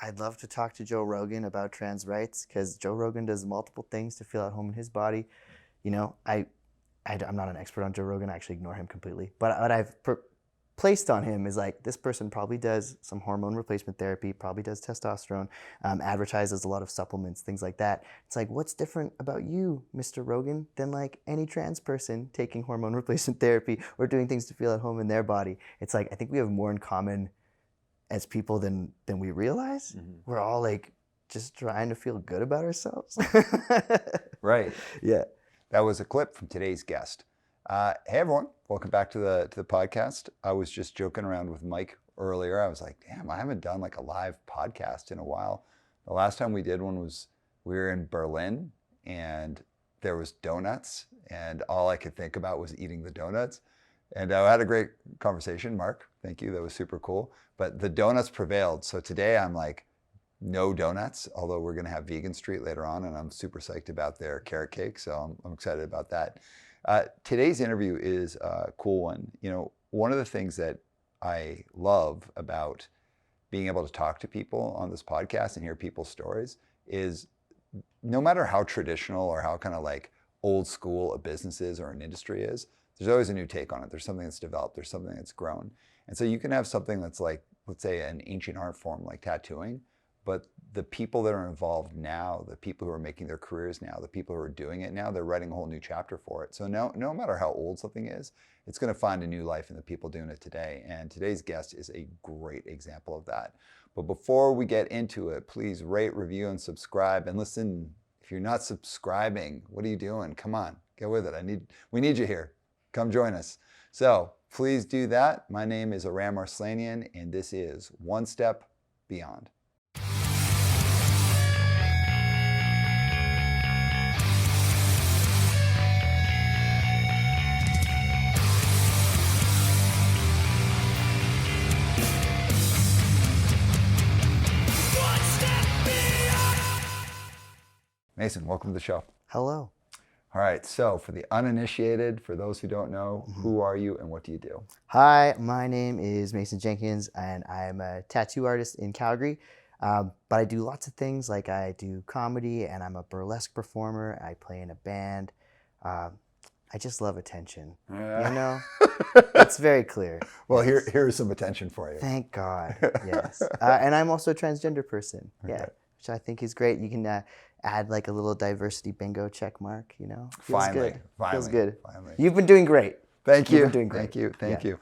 I'd love to talk to Joe Rogan about trans rights because Joe Rogan does multiple things to feel at home in his body. You know, I'm not an expert on Joe Rogan. I actually ignore him completely. But what I've placed on him is like, this person probably does some hormone replacement therapy, probably does testosterone, advertises a lot of supplements, things like that. It's like, what's different about you, Mr. Rogan, than like any trans person taking hormone replacement therapy or doing things to feel at home in their body? It's like, I think we have more in common as people than we realize. Mm-hmm. We're all like just trying to feel good about ourselves. Right. Yeah. That was a clip from today's guest. Hey everyone, welcome back to the podcast. I was just joking around with Mike earlier. I was like, damn, I haven't done like a live podcast in a while. The last time we did one was we were in Berlin and there was donuts and all I could think about was eating the donuts. And I had a great conversation, Mark. Thank you. That was super cool. But the donuts prevailed. So today I'm like, no donuts, although we're going to have Vegan Street later on, and I'm super psyched about their carrot cake. So I'm excited about that. Today's interview is a cool one. You know, one of the things that I love about being able to talk to people on this podcast and hear people's stories is no matter how traditional or how kind of like old school a business is or an industry is, there's always a new take on it. There's something that's developed. There's something that's grown. And so you can have something that's like, let's say an ancient art form like tattooing, but the people that are involved now, the people who are making their careers now, the people who are doing it now, they're writing a whole new chapter for it. So no matter how old something is, it's going to find a new life in the people doing it today. And today's guest is a great example of that. But before we get into it, please rate, review, and subscribe. And listen, if you're not subscribing, what are you doing? Come on, get with it. We need you here. Come join us. So please do that. My name is Aram and this is One Step Beyond. Mason, welcome to the show. Hello. All right, so for the uninitiated, for those who don't know, who are you and what do you do? Hi, my name is Mason Jenkins, and I'm a tattoo artist in Calgary. But I do lots of things, like I do comedy, and I'm a burlesque performer. I play in a band. I just love attention, you know? It's very clear. Well, yes. Here's some attention for you. Thank God, yes. And I'm also a transgender person, okay. Yeah, which I think is great. You can add like a little diversity bingo check mark, you know? Feels finally, good. Finally. Feels good. Finally. You've been doing great. Thank you. You've been doing great. Thank you.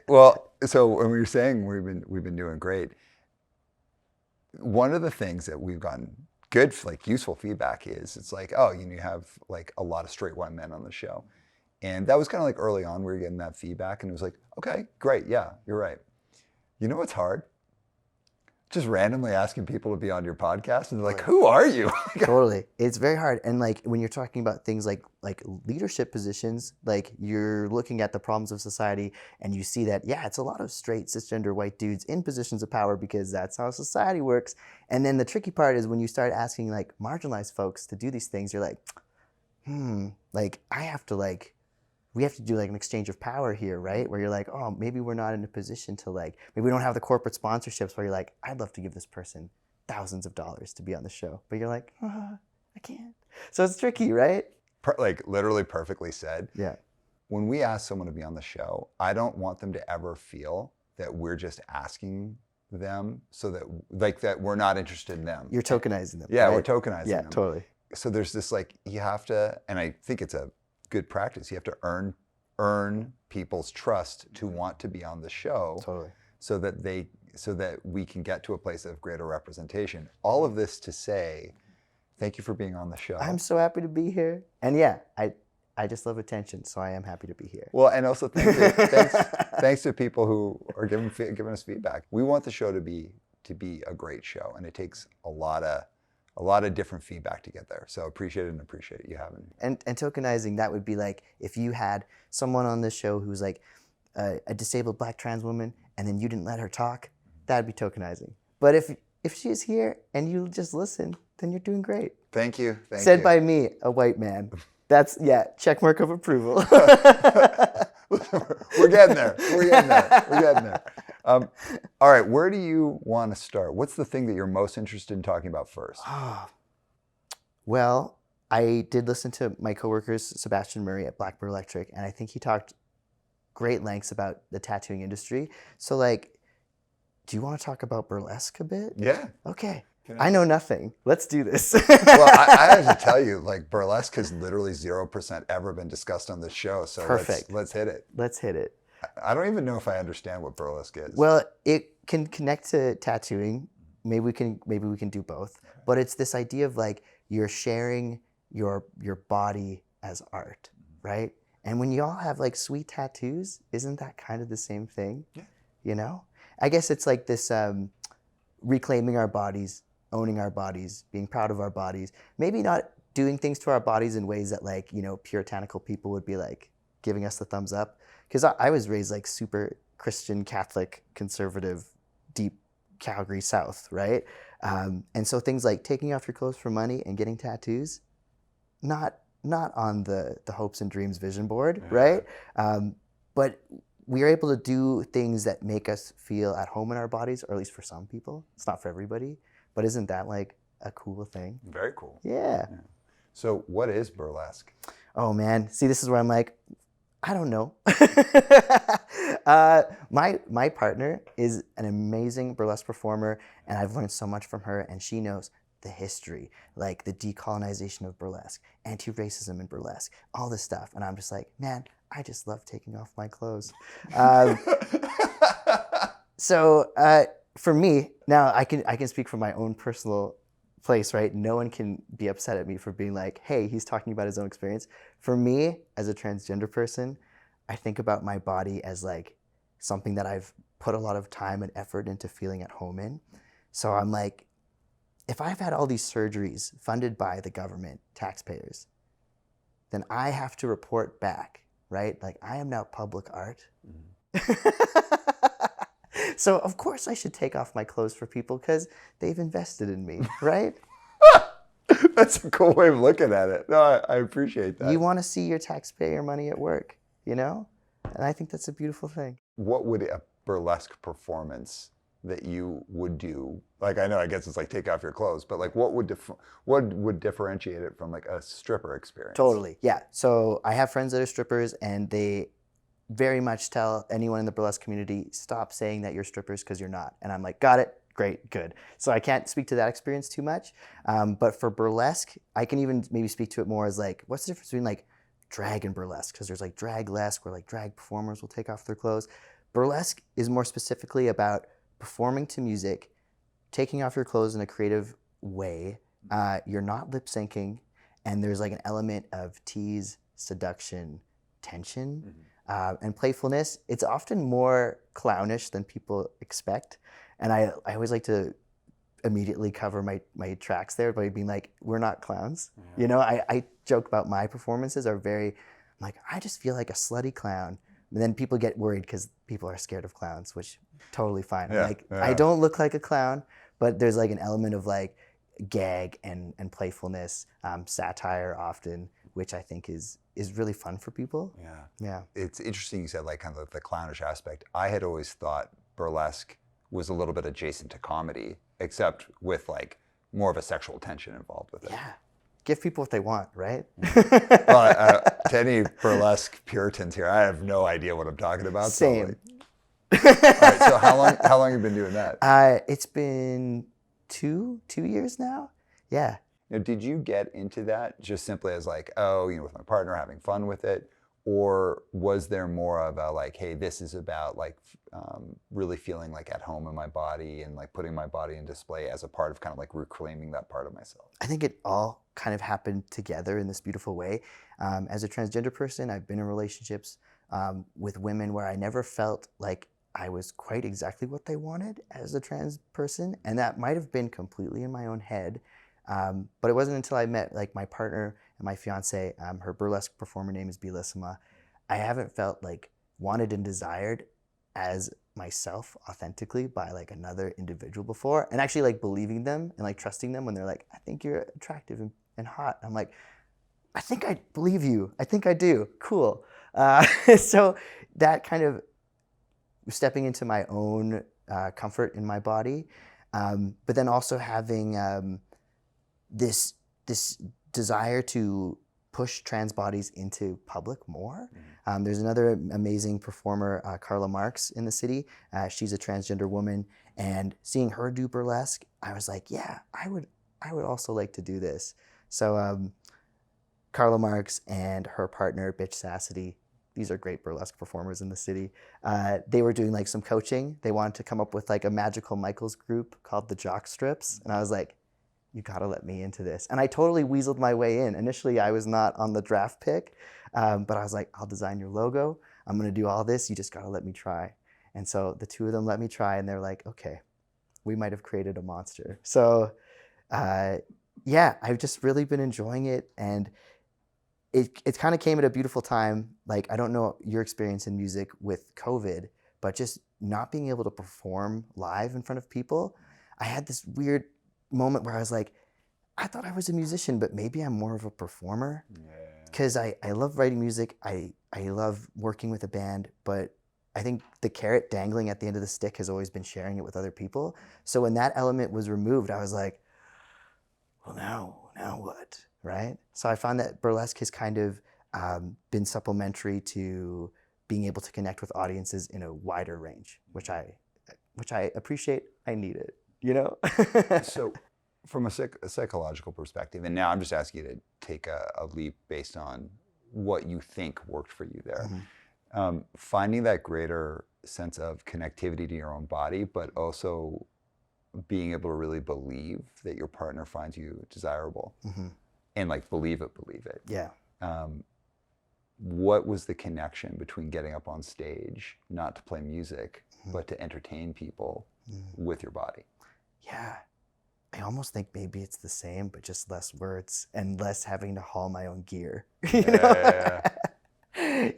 Well, so when we were saying we've been doing great, one of the things that we've gotten good, like useful feedback is it's like, oh, you have like a lot of straight white men on the show. And that was kind of like early on, we were getting that feedback and it was like, okay, great. Yeah, you're right. You know what's hard? Just randomly asking people to be on your podcast and they're like, who are you? Totally. It's very hard. And like when you're talking about things like leadership positions, like you're looking at the problems of society and you see that, yeah, it's a lot of straight cisgender white dudes in positions of power because that's how society works. And then the tricky part is when you start asking like marginalized folks to do these things, you're like, like we have to do like an exchange of power here, right? Where you're like, oh, maybe we're not in a position to like, maybe we don't have the corporate sponsorships where you're like, I'd love to give this person thousands of dollars to be on the show. But you're like, I can't. So it's tricky, right? Like literally perfectly said. Yeah. When we ask someone to be on the show, I don't want them to ever feel that we're just asking them so that like that we're not interested in them. You're tokenizing them. Yeah, right? we're tokenizing them. Yeah, totally. So there's this like, you have to, and I think it's a good practice. You have to earn people's trust to want to be on the show. Totally. So that we can get to a place of greater representation. All of this to say, thank you for being on the show. I'm so happy to be here. And yeah, I just love attention, so I am happy to be here. Well, and also thanks to people who are giving us feedback. We want the show to be a great show, and it takes a lot of different feedback to get there. So appreciate it you having me. And tokenizing, that would be like if you had someone on this show who's like a disabled black trans woman and then you didn't let her talk, that'd be tokenizing. But if she's here and you just listen, then you're doing great. Thank you. Said by me, a white man. That's, check mark of approval. We're getting there. All right, where do you want to start? What's the thing that you're most interested in talking about first? Well, I did listen to my coworker's Sebastian Murray at Blackbird Electric, and I think he talked great lengths about the tattooing industry. So, like, do you want to talk about burlesque a bit? Yeah. Okay. I know nothing. Let's do this. Well, I have to tell you, like, burlesque has literally 0% ever been discussed on this show. So Perfect. let's hit it. Let's hit it. I don't even know if I understand what burlesque is. Well, it can connect to tattooing. Maybe we can do both. But it's this idea of like you're sharing your body as art, right? And when you all have like sweet tattoos, isn't that kind of the same thing? Yeah. You know? I guess it's like this reclaiming our bodies, owning our bodies, being proud of our bodies. Maybe not doing things to our bodies in ways that like, you know, puritanical people would be like giving us the thumbs up. Because I was raised like super Christian, Catholic, conservative, deep Calgary South, right? And so things like taking off your clothes for money and getting tattoos, not on the hopes and dreams vision board, right? But we are able to do things that make us feel at home in our bodies, or at least for some people. It's not for everybody, but isn't that like a cool thing? Very cool. Yeah. So what is burlesque? Oh man, see, this is where I'm like, I don't know. My partner is an amazing burlesque performer, and I've learned so much from her, and she knows the history, like the decolonization of burlesque, anti-racism in burlesque, all this stuff. And I'm just like, man, I just love taking off my clothes. So for me, now I can speak from my own personal place, right? No one can be upset at me for being like, hey, he's talking about his own experience. For me, as a transgender person, I think about my body as like something that I've put a lot of time and effort into feeling at home in. So I'm like, if I've had all these surgeries funded by the government, taxpayers, then I have to report back, right? Like I am now public art. So of course I should take off my clothes for people because they've invested in me, right? That's a cool way of looking at it. No, I appreciate that. You want to see your taxpayer money at work, you know? And I think that's a beautiful thing. What would a burlesque performance that you would do, like, I know, I guess it's like take off your clothes, but like what would differentiate it from like a stripper experience? Totally, yeah. So I have friends that are strippers, and they very much tell anyone in the burlesque community, stop saying that you're strippers because you're not. And I'm like, got it, great, good. So I can't speak to that experience too much. But for burlesque, I can even maybe speak to it more as like, what's the difference between like drag and burlesque? Because there's like drag-lesque where like drag performers will take off their clothes. Burlesque is more specifically about performing to music, taking off your clothes in a creative way. You're not lip syncing, and there's like an element of tease, seduction, tension, and playfulness. It's often more clownish than people expect. And I always like to immediately cover my tracks there by being like, we're not clowns. Yeah. You know, I joke about my performances are very, I'm like, I just feel like a slutty clown. And then people get worried because people are scared of clowns, which totally fine. Yeah, I'm like, I don't look like a clown, but there's like an element of like gag and playfulness, satire often, which I think is really fun for people. Yeah. Yeah. It's interesting you said like kind of the clownish aspect. I had always thought burlesque was a little bit adjacent to comedy, except with like more of a sexual tension involved with it. Yeah. Give people what they want, right? Well, to any burlesque Puritans here, I have no idea what I'm talking about. Same. So, all right, so how long have you been doing that? It's been two years now. Yeah. Now, did you get into that just simply as like, oh, you know, with my partner having fun with it? Or was there more of a like, hey, this is about like really feeling like at home in my body and like putting my body in display as a part of kind of like reclaiming that part of myself? I think it all kind of happened together in this beautiful way. As a transgender person, I've been in relationships with women where I never felt like I was quite exactly what they wanted as a trans person. And that might have been completely in my own head. But it wasn't until I met like my partner and my fiance, her burlesque performer name is Bellissima. I haven't felt like wanted and desired as myself authentically by like another individual before, and actually like believing them and like trusting them when they're like, I think you're attractive and hot. I'm like, I think I believe you. I think I do. Cool. So that kind of stepping into my own comfort in my body, but then also having this desire to push trans bodies into public more. There's another amazing performer, Carla Marks, in the city. She's a transgender woman, and seeing her do burlesque, I was like, yeah, I would also like to do this. So Carla Marks and her partner, Bitch Sassity, these are great burlesque performers in the city. They were doing like some coaching. They wanted to come up with like a magical Michaels group called the Jock Strips. And I was like, you gotta let me into this. And I totally weaseled my way in. Initially, I was not on the draft pick, but I was like, I'll design your logo. I'm gonna do all this. You just gotta let me try. And so the two of them let me try, and they're like, okay, we might have created a monster. So yeah, I've just really been enjoying it. And it kind of came at a beautiful time. Like, I don't know your experience in music with COVID, but just not being able to perform live in front of people, I had this weird moment where I was like, I thought I was a musician, but maybe I'm more of a performer. Because I love writing music. I love working with a band, but I think the carrot dangling at the end of the stick has always been sharing it with other people. So when that element was removed, I was like, well, now what, right? So I found that burlesque has kind of been supplementary to being able to connect with audiences in a wider range, which I appreciate. I need it, you know? So from a psychological perspective, and now I'm just asking you to take a leap based on what you think worked for you there. Finding that greater sense of connectivity to your own body, but also being able to really believe that your partner finds you desirable and like believe it. Yeah. What was the connection between getting up on stage, not to play music, but to entertain people with your body? Yeah. I almost think maybe it's the same, but just less words and less having to haul my own gear. You know?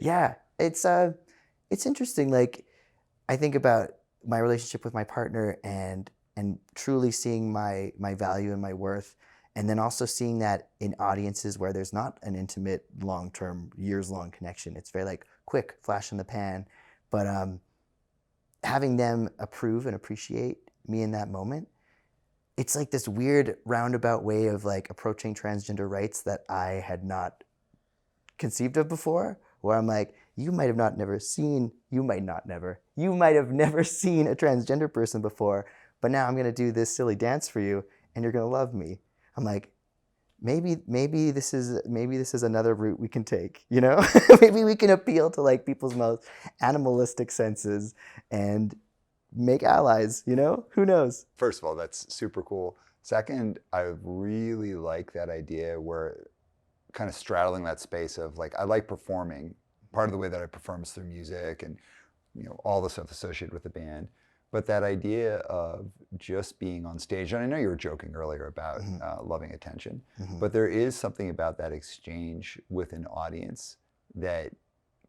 Yeah. It's interesting. Like, I think about my relationship with my partner and truly seeing my value and my worth, and then also seeing that in audiences where there's not an intimate, long-term, years-long connection. It's very like quick, flash in the pan. But having them approve and appreciate me in that moment, it's like this weird roundabout way of like approaching transgender rights that I had not conceived of before, where I'm like, you might have never seen a transgender person before, but now I'm gonna do this silly dance for you and you're gonna love me. I'm like, maybe this is another route we can take, you know? Maybe we can appeal to like people's most animalistic senses and make allies, you know? Who knows? First of all, that's super cool. Second, I really like that idea where kind of straddling that space of like, I like performing. Part of the way that I perform is through music and, you know, all the stuff associated with the band. But that idea of just being on stage, and I know you were joking earlier about loving attention, but there is something about that exchange with an audience that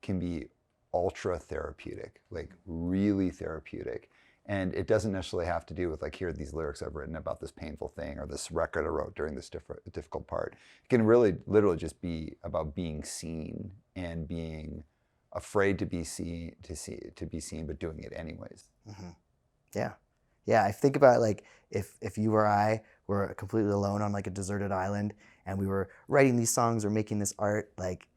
can be ultra therapeutic, like really therapeutic. And it doesn't necessarily have to do with like, here are these lyrics I've written about this painful thing or this record I wrote during this difficult part. It can really literally just be about being seen and being afraid to be seen, but doing it anyways. Yeah. I think about like if you or I were completely alone on like a deserted island and we were writing these songs or making this art, like,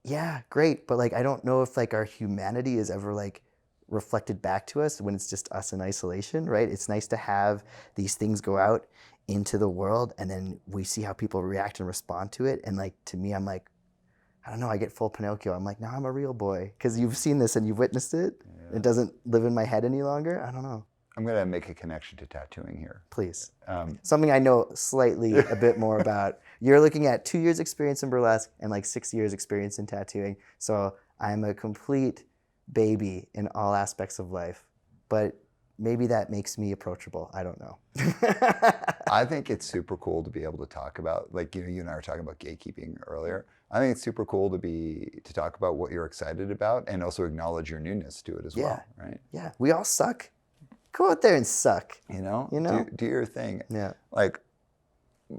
yeah, great. But like, I don't know if like our humanity is ever like reflected back to us when it's just us in isolation, right? It's nice to have these things go out into the world and then we see how people react and respond to it. And like, to me, I'm like, I don't know, I get full Pinocchio. I'm like, now I'm a real boy because you've seen this and you've witnessed it. Yeah. It doesn't live in my head any longer. I don't know. I'm going to make a connection to tattooing here. Please. Something I know slightly a bit more about. You're looking at 2 years experience in burlesque and like 6 years experience in tattooing. So I'm a complete baby in all aspects of life, but maybe that makes me approachable. I don't know. I think it's super cool to be able to talk about, like, you know, you and I were talking about gatekeeping earlier. I think it's super cool to talk about what you're excited about and also acknowledge your newness to it as well, right? Yeah, we all suck. Go out there and suck. You know? Do your thing. Yeah. Like,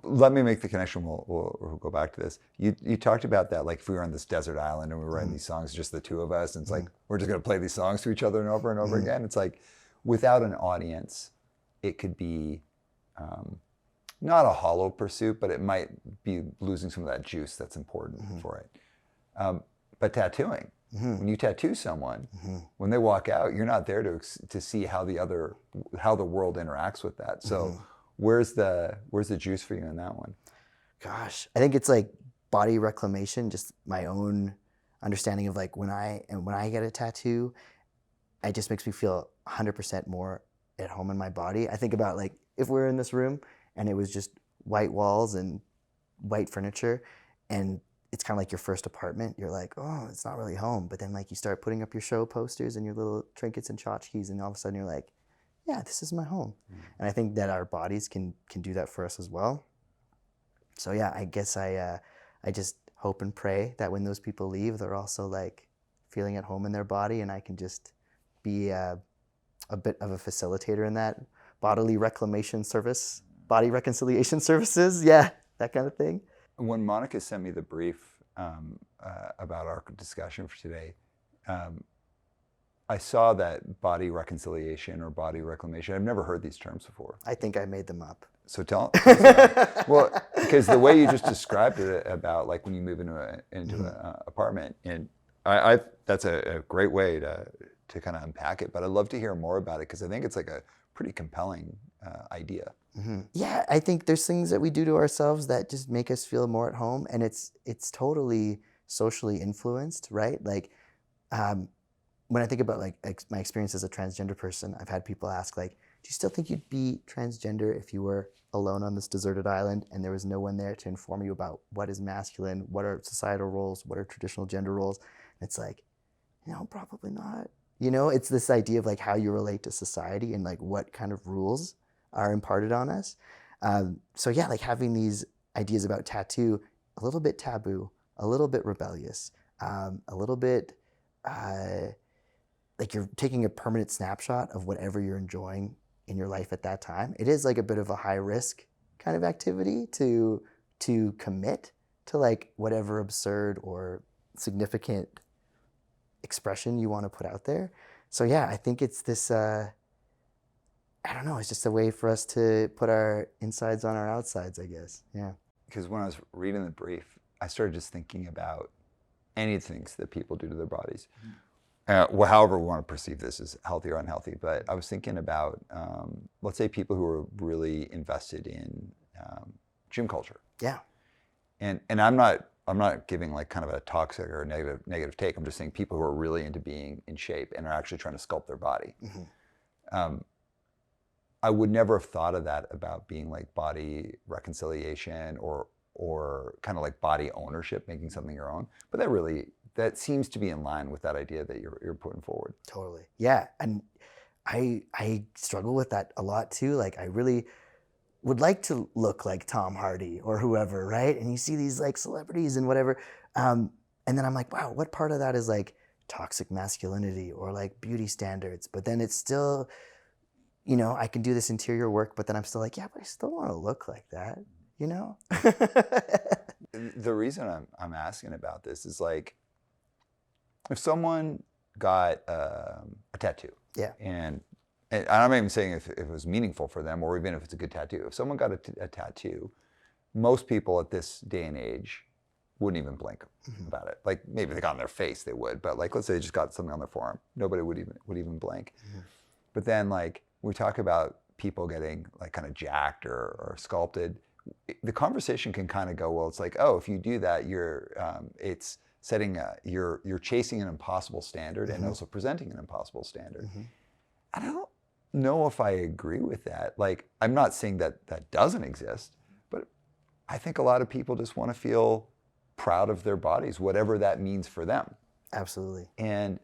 let me make the connection. We'll go back to this. You talked about that, like if we were on this desert island and we were writing these songs, just the two of us, and it's like we're just going to play these songs to each other and over again. It's like without an audience, it could be not a hollow pursuit, but it might be losing some of that juice that's important for it. But tattooing, when you tattoo someone, when they walk out, you're not there to see how the world interacts with that. So where's the juice for you in that one? Gosh, I think it's like body reclamation, just my own understanding of like when I get a tattoo, it just makes me feel 100% more at home in my body. I think about like if we're in this room and it was just white walls and white furniture and it's kind of like your first apartment, you're like, oh, it's not really home. But then like you start putting up your show posters and your little trinkets and tchotchkes and all of a sudden you're like, yeah, this is my home. And I think that our bodies can do that for us as well. So yeah, I guess I just hope and pray that when those people leave, they're also like feeling at home in their body, and I can just be a bit of a facilitator in that body reconciliation services, yeah, that kind of thing. When Monica sent me the brief about our discussion for today, I saw that body reconciliation or body reclamation. I've never heard these terms before. I think I made them up. So tell us. Well, because the way you just described it about like when you move into an apartment, and I that's a great way to kind of unpack it. But I'd love to hear more about it because I think it's like a pretty compelling idea. Yeah, I think there's things that we do to ourselves that just make us feel more at home, and it's totally socially influenced, right? Like when I think about like my experience as a transgender person, I've had people ask like, do you still think you'd be transgender if you were alone on this deserted island and there was no one there to inform you about what is masculine, what are societal roles, what are traditional gender roles? And it's like, no, probably not. You know, it's this idea of like how you relate to society and like what kind of rules are imparted on us. So yeah, like having these ideas about tattoo, a little bit taboo, a little bit rebellious, a little bit like you're taking a permanent snapshot of whatever you're enjoying in your life at that time. It is like a bit of a high risk kind of activity to commit to like whatever absurd or significant expression you want to put out there. So yeah, I think it's this, I don't know, it's just a way for us to put our insides on our outsides, I guess. Yeah. Because when I was reading the brief, I started just thinking about any things that people do to their bodies. Well, however we want to perceive this as healthy or unhealthy, but I was thinking about, let's say people who are really invested in gym culture. Yeah. And I'm not giving like kind of a toxic or negative take. I'm just saying people who are really into being in shape and are actually trying to sculpt their body. I would never have thought of that about being like body reconciliation or kind of like body ownership, making something your own. But that seems to be in line with that idea that you're putting forward. Totally. Yeah. And I struggle with that a lot too. Like I really would like to look like Tom Hardy or whoever, right? And you see these like celebrities and whatever. And then I'm like, wow, what part of that is like toxic masculinity or like beauty standards? But then it's still, you know, I can do this interior work, but then I'm still like, yeah, but I still want to look like that, you know? The reason I'm asking about this is like, if someone got a tattoo, yeah, and I'm not even saying if it was meaningful for them or even if it's a good tattoo. If someone got a tattoo, most people at this day and age wouldn't even blink about it. Like maybe they got on their face, they would, but like let's say they just got something on their forearm, nobody would even blink. But then like we talk about people getting like kind of jacked or sculpted, the conversation can kind of go, well, it's like, oh, if you do that, it's setting you're chasing an impossible standard and also presenting an impossible standard. I don't know if I agree with that. Like, I'm not saying that that doesn't exist, but I think a lot of people just want to feel proud of their bodies, whatever that means for them. Absolutely. And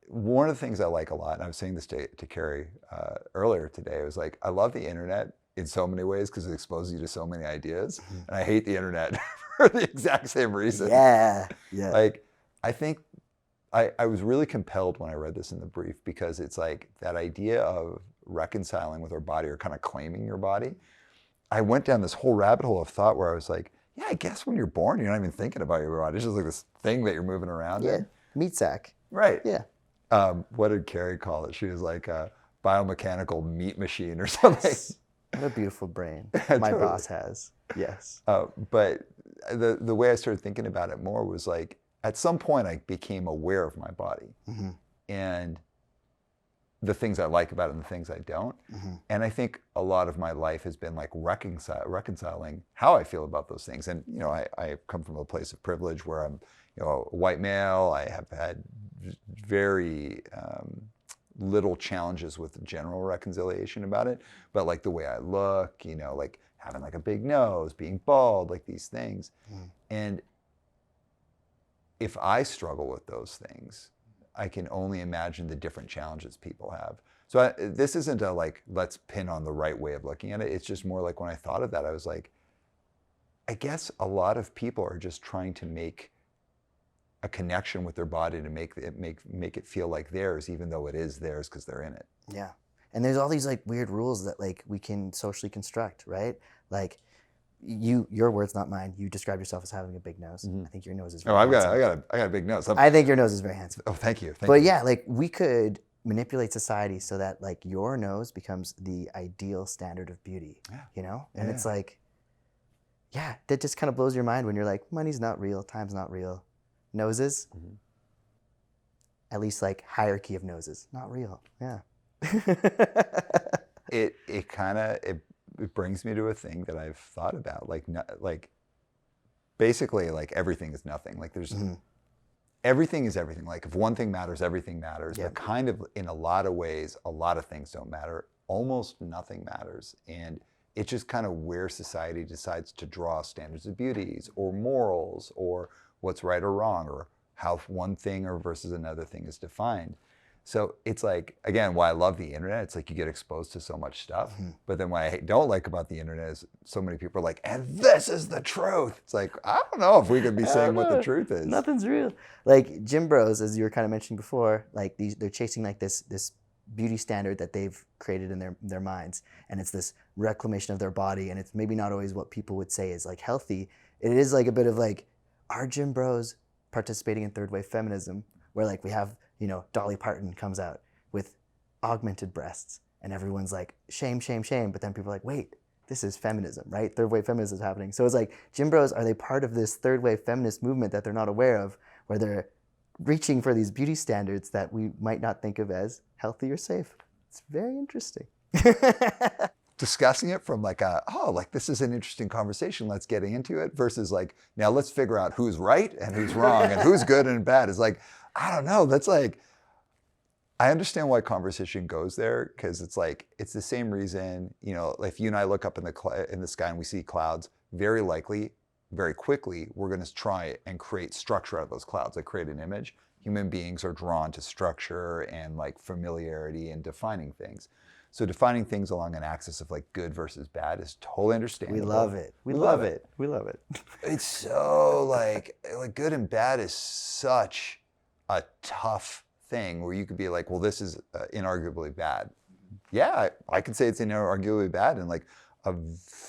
one of the things I like a lot, and I was saying this to Carrie earlier today, I was like, I love the internet in so many ways because it exposes you to so many ideas. And I hate the internet for the exact same reason. Yeah. Like, I think I was really compelled when I read this in the brief because it's like that idea of reconciling with our body or kind of claiming your body I went down this whole rabbit hole of thought where I was like, yeah, I guess when you're born, you're not even thinking about your body. It's just like this thing that you're moving around Yeah. in. Meat sack. Right. Yeah. What did Carrie call it? She was like a biomechanical meat machine or something. Yes. What a beautiful brain my Totally. boss has. Yes. But the way I started thinking about it more was like, at some point I became aware of my body and the things I like about it and the things I don't. And I think a lot of my life has been like reconciling how I feel about those things. And, I come from a place of privilege where I'm, a white male. I have had very little challenges with the general reconciliation about it. But like the way I look, like having like a big nose, being bald, like these things. And if I struggle with those things, I can only imagine the different challenges people have. So this isn't a like, let's pin on the right way of looking at it. It's just more like when I thought of that, I was like, I guess a lot of people are just trying to make a connection with their body to make it feel like theirs, even though it is theirs because they're in it. Yeah. And there's all these like weird rules that like we can socially construct, right? Like your words, not mine. You described yourself as having a big nose. I think your nose is very handsome. I got a big nose. I think your nose is very handsome. Oh, thank you. But yeah, like we could manipulate society so that like your nose becomes the ideal standard of beauty, And it's like, yeah, that just kind of blows your mind when you're like, money's not real, time's not real. Noses, at least like hierarchy of noses, not real. Yeah. It brings me to a thing that I've thought about, like basically like everything is nothing. Like there's everything is everything. Like if one thing matters, everything matters. But kind of in a lot of ways, a lot of things don't matter. Almost nothing matters. And it's just kind of where society decides to draw standards of beauties or morals or what's right or wrong or how one thing or versus another thing is defined. So it's like, again, why I love the internet, it's like you get exposed to so much stuff. But then what I don't like about the internet is so many people are like, and this is the truth. It's like, I don't know if we could be saying what the truth is. Nothing's real. Like gym bros, as you were kind of mentioning before, like they're chasing like this beauty standard that they've created in their minds. And it's this reclamation of their body. And it's maybe not always what people would say is like healthy. It is like a bit of like, are gym bros participating in third wave feminism where like we have, Dolly Parton comes out with augmented breasts and everyone's like, shame, shame, shame. But then people are like, wait, this is feminism, right? Third wave feminism is happening. So it's like, gym bros, are they part of this third wave feminist movement that they're not aware of, where they're reaching for these beauty standards that we might not think of as healthy or safe? It's very interesting. Discussing it from like this is an interesting conversation, let's get into it, versus like, now let's figure out who's right and who's wrong and who's good and bad. It's like, I don't know. That's like, I understand why conversation goes there, because it's like, it's the same reason, if you and I look up in the sky and we see clouds, very likely, very quickly, we're going to try and create structure out of those clouds, like create an image. Human beings are drawn to structure and like familiarity and defining things. So defining things along an axis of like good versus bad is totally understandable. We love it. We love it. We love it. It's so like good and bad is such a tough thing where you could be like, well, this is inarguably bad. Yeah, I could say it's inarguably bad in like a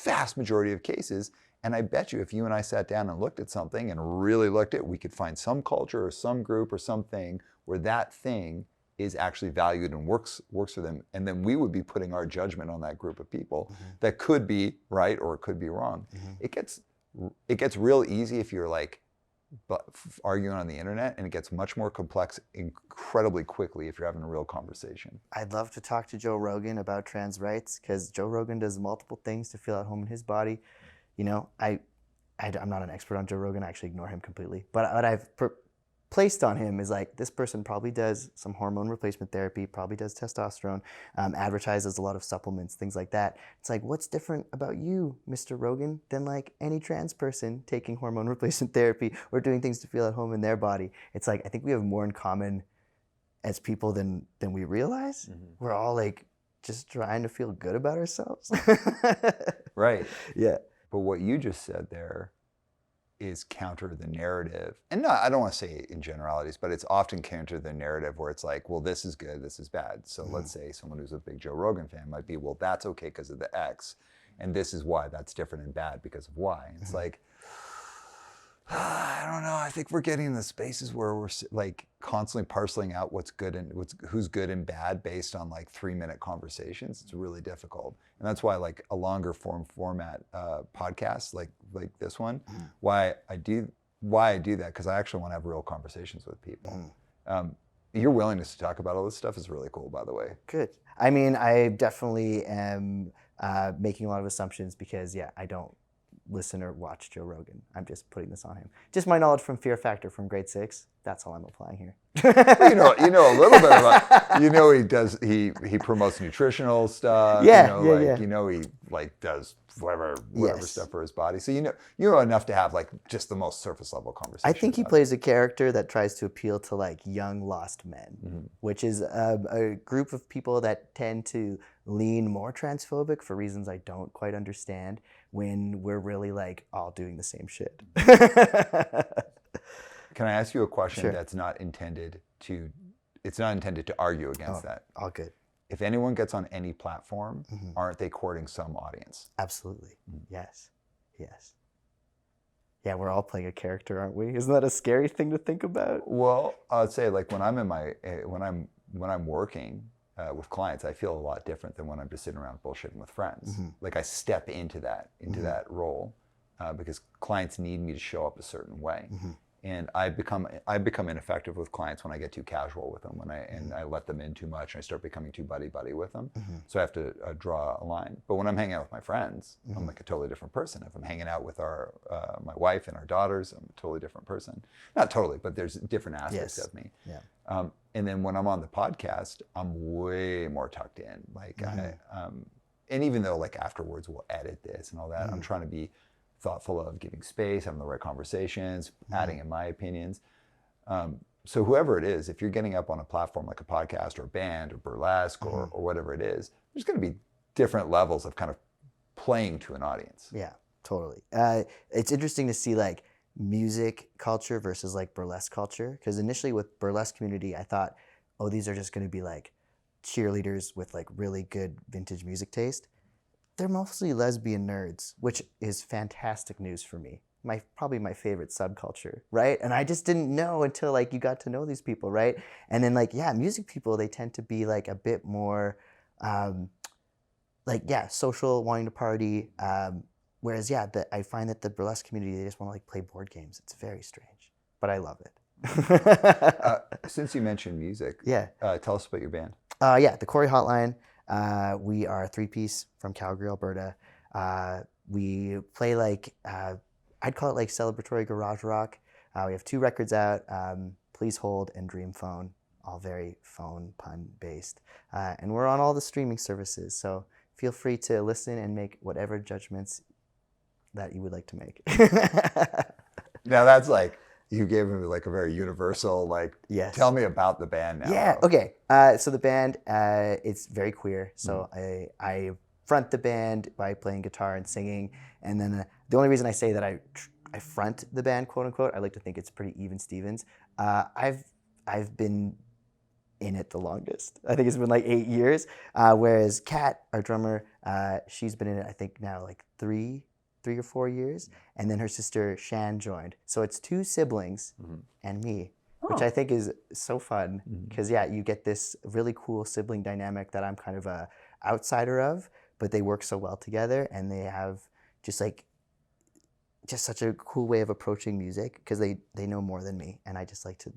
vast majority of cases. And I bet you if you and I sat down and looked at something and really looked at it, we could find some culture or some group or something where that thing is actually valued and works for them. And then we would be putting our judgment on that group of people that could be right or it could be wrong. It gets real easy if you're like arguing on the internet, and it gets much more complex incredibly quickly if you're having a real conversation. I'd love to talk to Joe Rogan about trans rights, because Joe Rogan does multiple things to feel at home in his body. I'm not an expert on Joe Rogan. I actually ignore him completely. But what I've placed on him is like, this person probably does some hormone replacement therapy, probably does testosterone, advertises a lot of supplements, things like that. It's like, what's different about you, Mr. Rogan, than like any trans person taking hormone replacement therapy or doing things to feel at home in their body? It's like, I think we have more in common as people than we realize. We're all like just trying to feel good about ourselves. Right. Yeah. But what you just said there is counter the narrative. And no, I don't want to say in generalities, but it's often counter the narrative where it's like, well, this is good, this is bad. So let's say someone who's a big Joe Rogan fan might be, well, that's okay because of the X. and this is why that's different and bad because of why. It's like, I don't know. I think we're getting in the spaces where we're like constantly parceling out what's good and who's good and bad based on like 3-minute conversations. It's really difficult, and that's why like a longer format podcast like this one. Why I do that, because I actually want to have real conversations with people. Your willingness to talk about all this stuff is really cool, by the way. Good. I mean, I definitely am making a lot of assumptions because, I don't listen or watch Joe Rogan. I'm just putting this on him. Just my knowledge from Fear Factor from grade 6. That's all I'm applying here. you know a little bit about. He does. He promotes nutritional stuff. He like does whatever stuff for his body. So you know enough to have like just the most surface level conversation. I think he plays a character that tries to appeal to like young lost men, which is a group of people that tend to lean more transphobic for reasons I don't quite understand, when we're really like all doing the same shit. Can I ask you a question that's not intended to argue against that? All good. If anyone gets on any platform, aren't they courting some audience? Absolutely. Yes. Yeah, we're all playing a character, aren't we? Isn't that a scary thing to think about? Well, I'd say like when I'm when I'm working with clients, I feel a lot different than when I'm just sitting around bullshitting with friends. Like I step into that role because clients need me to show up a certain way. And I become ineffective with clients when I get too casual with them, and I let them in too much, and I start becoming too buddy with them. So I have to draw a line. But when I'm hanging out with my friends, I'm like a totally different person. If I'm hanging out with my wife and our daughters, I'm a totally different person. Not totally, but there's different aspects of me. Yeah. And then when I'm on the podcast, I'm way more tucked in. Like and even though like afterwards we'll edit this and all that, I'm trying to be thoughtful of giving space, having the right conversations, adding in my opinions. So whoever it is, if you're getting up on a platform like a podcast or a band or burlesque or whatever it is, there's going to be different levels of kind of playing to an audience. Yeah, totally. It's interesting to see like music culture versus like burlesque culture, because initially with burlesque community, I thought, oh, these are just going to be like cheerleaders with like really good vintage music taste. They're mostly lesbian nerds, which is fantastic news for me. Probably my favorite subculture, right? And I just didn't know until like you got to know these people, right? And then like, music people, they tend to be like a bit more social, wanting to party. Whereas I find that the burlesque community, they just want to like play board games. It's very strange, but I love it. Since you mentioned music, tell us about your band. The Corey Hotline. We are a 3-piece from Calgary, Alberta. We play like, I'd call it like celebratory garage rock. We have 2 records out, Please Hold and Dream Phone, all very phone pun based. And we're on all the streaming services, so feel free to listen and make whatever judgments that you would like to make. Now that's like, you gave me like a very universal, like, tell me about the band now. Yeah, okay. So the band, it's very queer. So I front the band by playing guitar and singing. And then the only reason I say that I front the band, quote unquote, I like to think it's pretty even Stevens. I've been in it the longest. I think it's been like 8 years. Whereas Kat, our drummer, she's been in it, I think now like 3 or 4 years, and then her sister Shan joined. So it's 2 siblings and me, which I think is so fun because you get this really cool sibling dynamic that I'm kind of a outsider of, but they work so well together, and they have just such a cool way of approaching music because they know more than me, and I just like to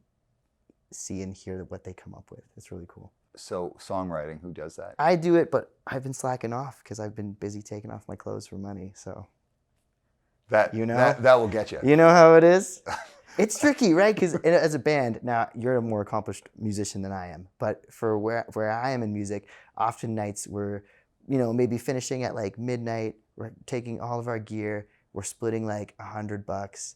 see and hear what they come up with. It's really cool. So songwriting, who does that? I do it, but I've been slacking off because I've been busy taking off my clothes for money. So that will get you. You know how it is? It's tricky, right? Because as a band, now you're a more accomplished musician than I am, but for where I am in music, often nights we're, maybe finishing at like midnight, we're taking all of our gear, we're splitting like $100,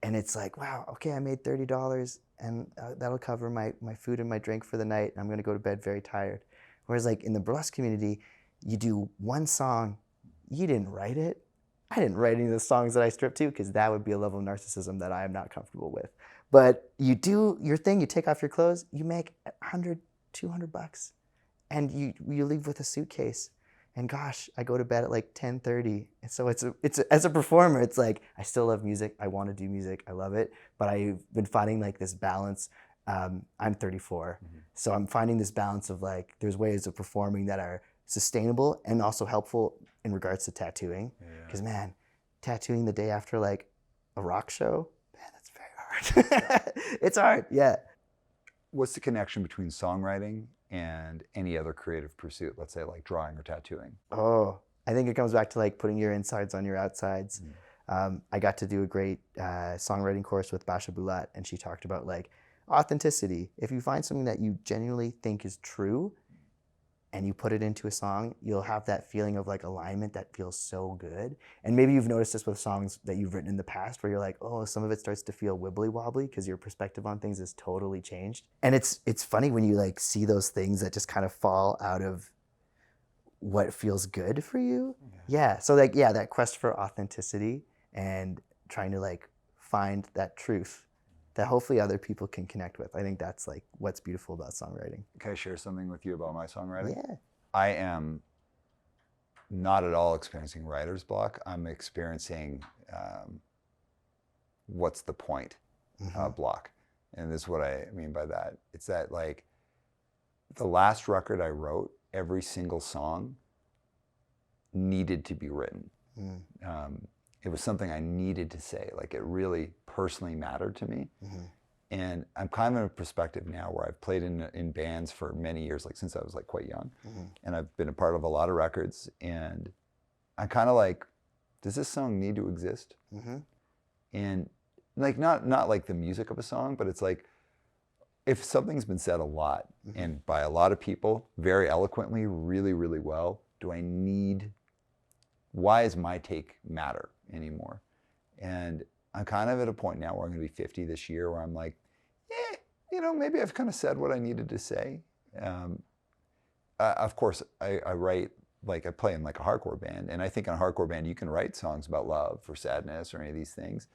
and it's like, wow, okay, I made $30, and that'll cover my food and my drink for the night, and I'm gonna go to bed very tired. Whereas like in the burlesque community, you do one song, you didn't write it. I didn't write any of the songs that I stripped to because that would be a level of narcissism that I am not comfortable with. But you do your thing, you take off your clothes, you make $100, $200, and you leave with a suitcase. And gosh, I go to bed at like 10:30. And so it's as a performer, it's like I still love music. I want to do music. I love it. But I've been finding like this balance. I'm 34. So I'm finding this balance of like there's ways of performing that are sustainable and also helpful in regards to tattooing. Because man, tattooing the day after like a rock show, man, that's very hard. It's hard, yeah. What's the connection between songwriting and any other creative pursuit, let's say like drawing or tattooing? Oh, I think it comes back to like putting your insides on your outsides. I got to do a great songwriting course with Basha Bulat, and she talked about like authenticity. If you find something that you genuinely think is true and you put it into a song, you'll have that feeling of like alignment that feels so good. And maybe you've noticed this with songs that you've written in the past where you're like, oh, some of it starts to feel wibbly wobbly because your perspective on things is totally changed. And it's funny when you like see those things that just kind of fall out of what feels good for you. Yeah. So like, yeah, that quest for authenticity and trying to like find that truth that hopefully other people can connect with. I think that's like what's beautiful about songwriting. Can I share something with you about my songwriting? Yeah. I am not at all experiencing writer's block. I'm experiencing what's the point block. And this is what I mean by that. It's that like the last record I wrote, every single song needed to be written. It was something I needed to say. Like it really personally mattered to me. And I'm kind of in a perspective now where I've played in bands for many years, like since I was like quite young. And I've been a part of a lot of records. And I'm kind of like, does this song need to exist? And like not like the music of a song, but it's like, if something's been said a lot and by a lot of people, very eloquently, really, really well, why does my take matter anymore? And I'm kind of at a point now where I'm going to be 50 this year where I'm like, maybe I've kind of said what I needed to say. Of course, I write, like I play in like a hardcore band. And I think in a hardcore band, you can write songs about love or sadness or any of these things.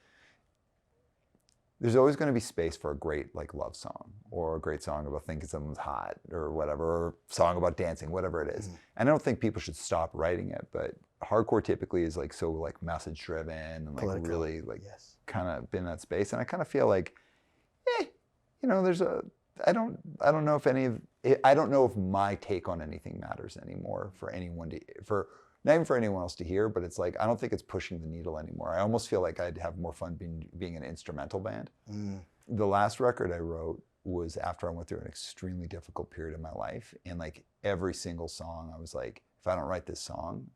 There's always going to be space for a great like love song or a great song about thinking someone's hot or whatever, or a song about dancing, whatever it is. And I don't think people should stop writing it, but hardcore typically is like so like message driven and like political, really like kind of been in that space. And I kind of feel like, I don't know if my take on anything matters anymore for anyone not even for anyone else to hear, but it's like, I don't think it's pushing the needle anymore. I almost feel like I'd have more fun being an instrumental band. The last record I wrote was after I went through an extremely difficult period in my life. And like every single song, I was like, if I don't write this song,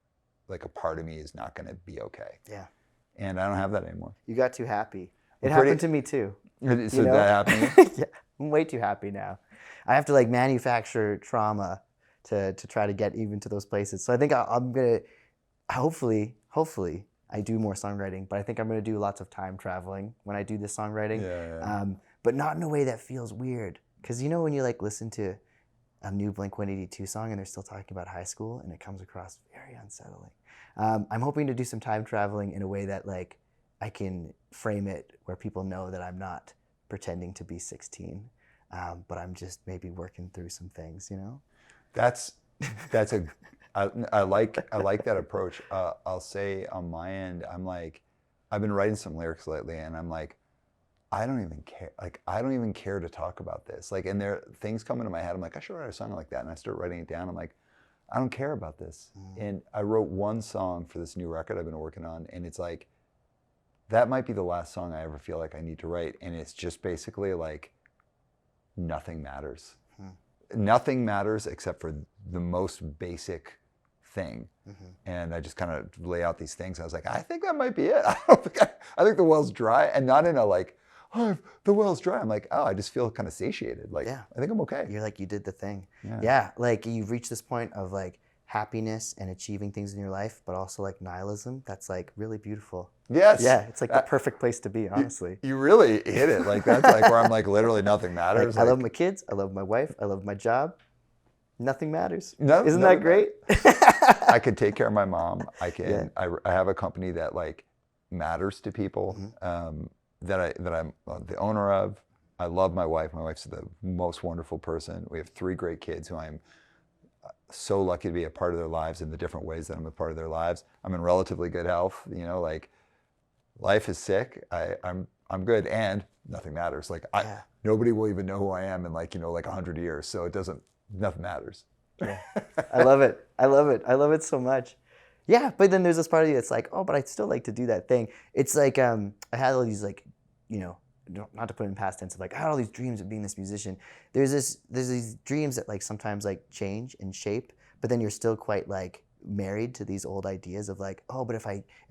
like a part of me is not going to be okay. Yeah. And I don't have that anymore. You got too happy. It happened to me too. So that happened? Yeah, I'm way too happy now. I have to like manufacture trauma to try to get even to those places. So I think I'm gonna, hopefully I do more songwriting, but I think I'm gonna do lots of time traveling when I do this songwriting. But not in a way that feels weird. Cause when you like listen to a new Blink-182 song and they're still talking about high school and it comes across very unsettling. I'm hoping to do some time traveling in a way that like I can frame it where people know that I'm not pretending to be 16, but I'm just maybe working through some things, I like that approach. I'll say on my end, I'm like, I've been writing some lyrics lately and I'm like, I don't even care. Like, I don't even care to talk about this. Like, and there things come into my head. I'm like, I should write a song like that. And I start writing it down. I'm like, I don't care about this. And I wrote one song for this new record I've been working on. And it's like, that might be the last song I ever feel like I need to write. And it's just basically like, nothing matters. Nothing matters except for the most basic thing. And I just kind of lay out these things. I was like, I think that might be it. I think the well's dry, and not in a like, oh, the well's dry. I'm like, oh, I just feel kind of satiated. Like, I think I'm okay. You're like, you did the thing. Yeah. Like you've reached this point of like happiness and achieving things in your life, but also like nihilism. That's like really beautiful. Yes. Yeah. It's like the perfect place to be, honestly. You really hit it. Like that's like where I'm like, literally nothing matters. Like, I love my kids. I love my wife. I love my job. Nothing matters. Isn't that great? I could take care of my mom. I can. I have a company that like matters to people. That I'm the owner of. I love my wife. My wife's the most wonderful person. We have 3 great kids who I'm so lucky to be a part of their lives in the different ways that I'm a part of their lives. I'm in relatively good health, you know, like life is sick. I'm good and nothing matters. Like nobody will even know who I am in like, you know, like 100 years. So nothing matters. Yeah. I love it. I love it. I love it so much. Yeah. But then there's this part of you that's like, oh, but I'd still like to do that thing. It's like, I had all these like, you know, not to put it in past tense of like, I had all these dreams of being this musician. There's these dreams that like sometimes like change and shape, but then you're still quite like married to these old ideas of like, oh, but if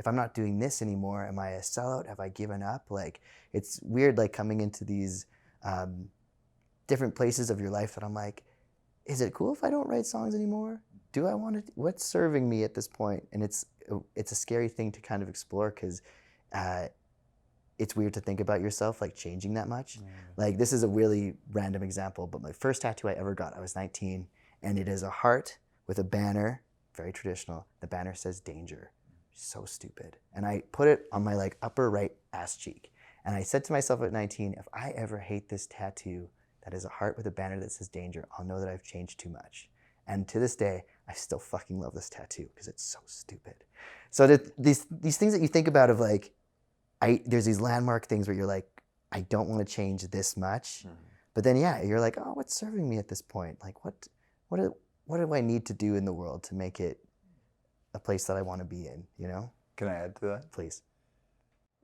I'm not doing this anymore, am I a sellout? Have I given up? Like, it's weird, like coming into these different places of your life that I'm like, is it cool if I don't write songs anymore? Do I want to? What's serving me at this point? And it's a scary thing to kind of explore because it's weird to think about yourself like changing that much. Like this is a really random example, but my first tattoo I ever got, I was 19, and it is a heart with a banner, very traditional. The banner says danger. So stupid. And I put it on my like upper right ass cheek. And I said to myself at 19, if I ever hate this tattoo that is a heart with a banner that says danger, I'll know that I've changed too much. And to this day, I still fucking love this tattoo because it's so stupid. So these things that you think about of like, there's these landmark things where you're like, I don't want to change this much. But then, yeah, you're like, oh, what's serving me at this point? Like, what do I need to do in the world to make it a place that I want to be in, you know? Can I add to that? Please.